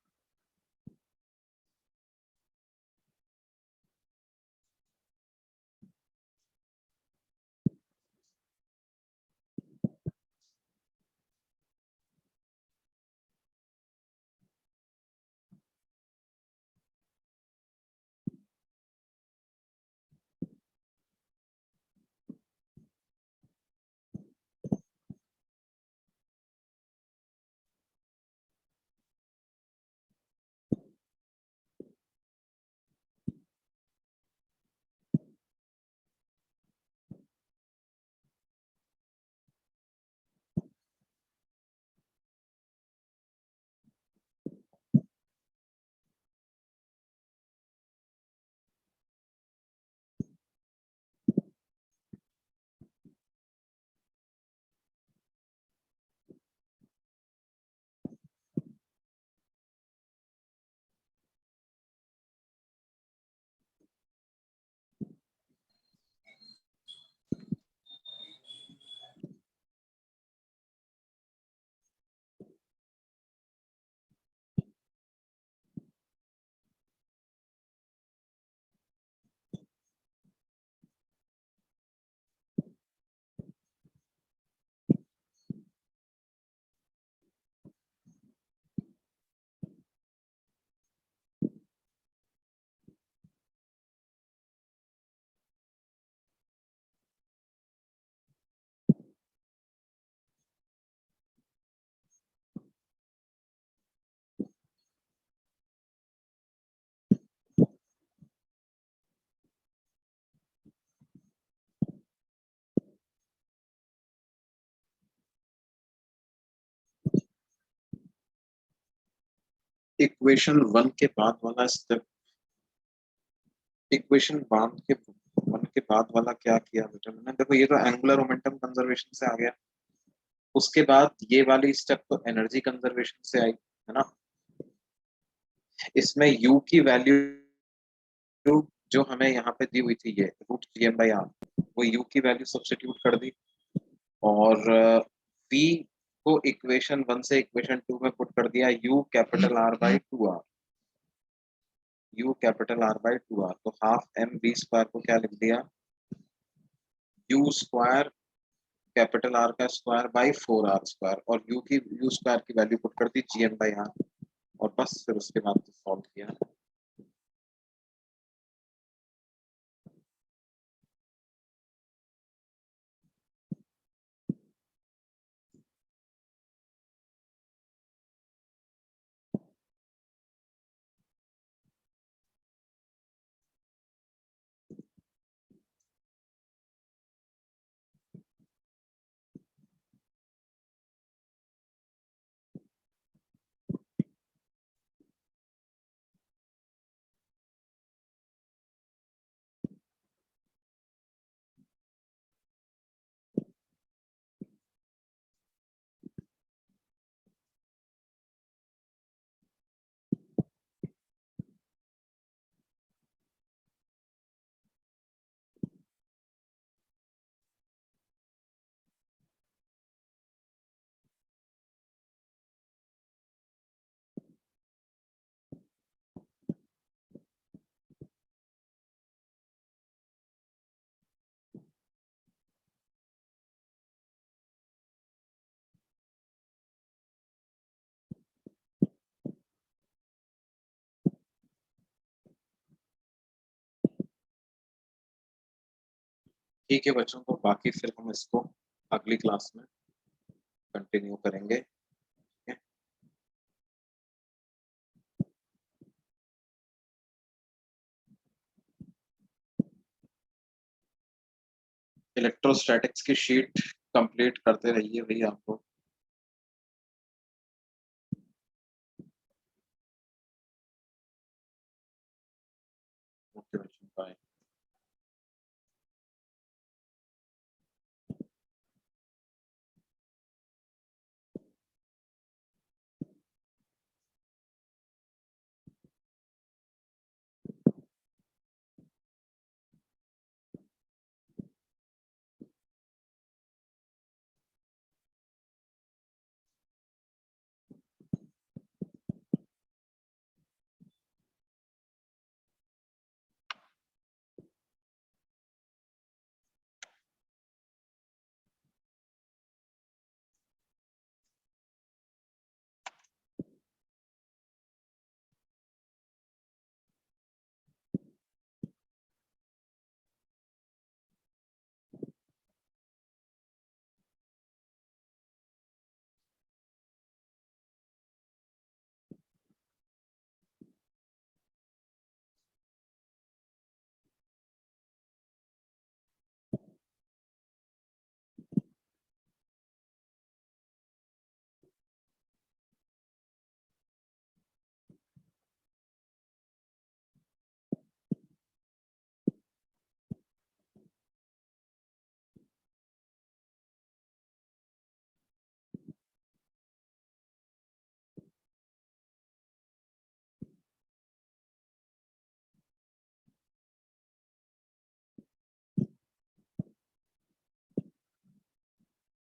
इक्वेशन 1 के बाद वाला स्टेप, इक्वेशन वन के बाद वाला क्या किया बेटा मैंने, देखो ये तो एंगुलर मोमेंटम कंजर्वेशन से आ गया, उसके बाद ये वाली स्टेप तो एनर्जी कंजर्वेशन से आई है ना। इसमें यू की वैल्यू जो हमें यहाँ पे दी हुई थी, ये √Gm/r, वो यू की वैल्यू सब्स्टिट्यूट कर दी, और v को इक्वेशन 1 से इक्वेशन 2 में पुट कर दिया, u capital R/2r, u capital R/2r, तो हाफ mv² को क्या लिख दिया, u² कैपिटल R का स्क्वायर बाई 4r², और u² की वैल्यू पुट कर दी Gm/r, और बस फिर उसके बाद सॉल्व किया। ठीक है बच्चों, को बाकी फिर हम इसको अगली क्लास में कंटिन्यू करेंगे। इलेक्ट्रोस्टैटिक्स की शीट कंप्लीट करते रहिए भाई आप लोग। ओके बच्चों, बाय।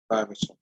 बाय बच्चों।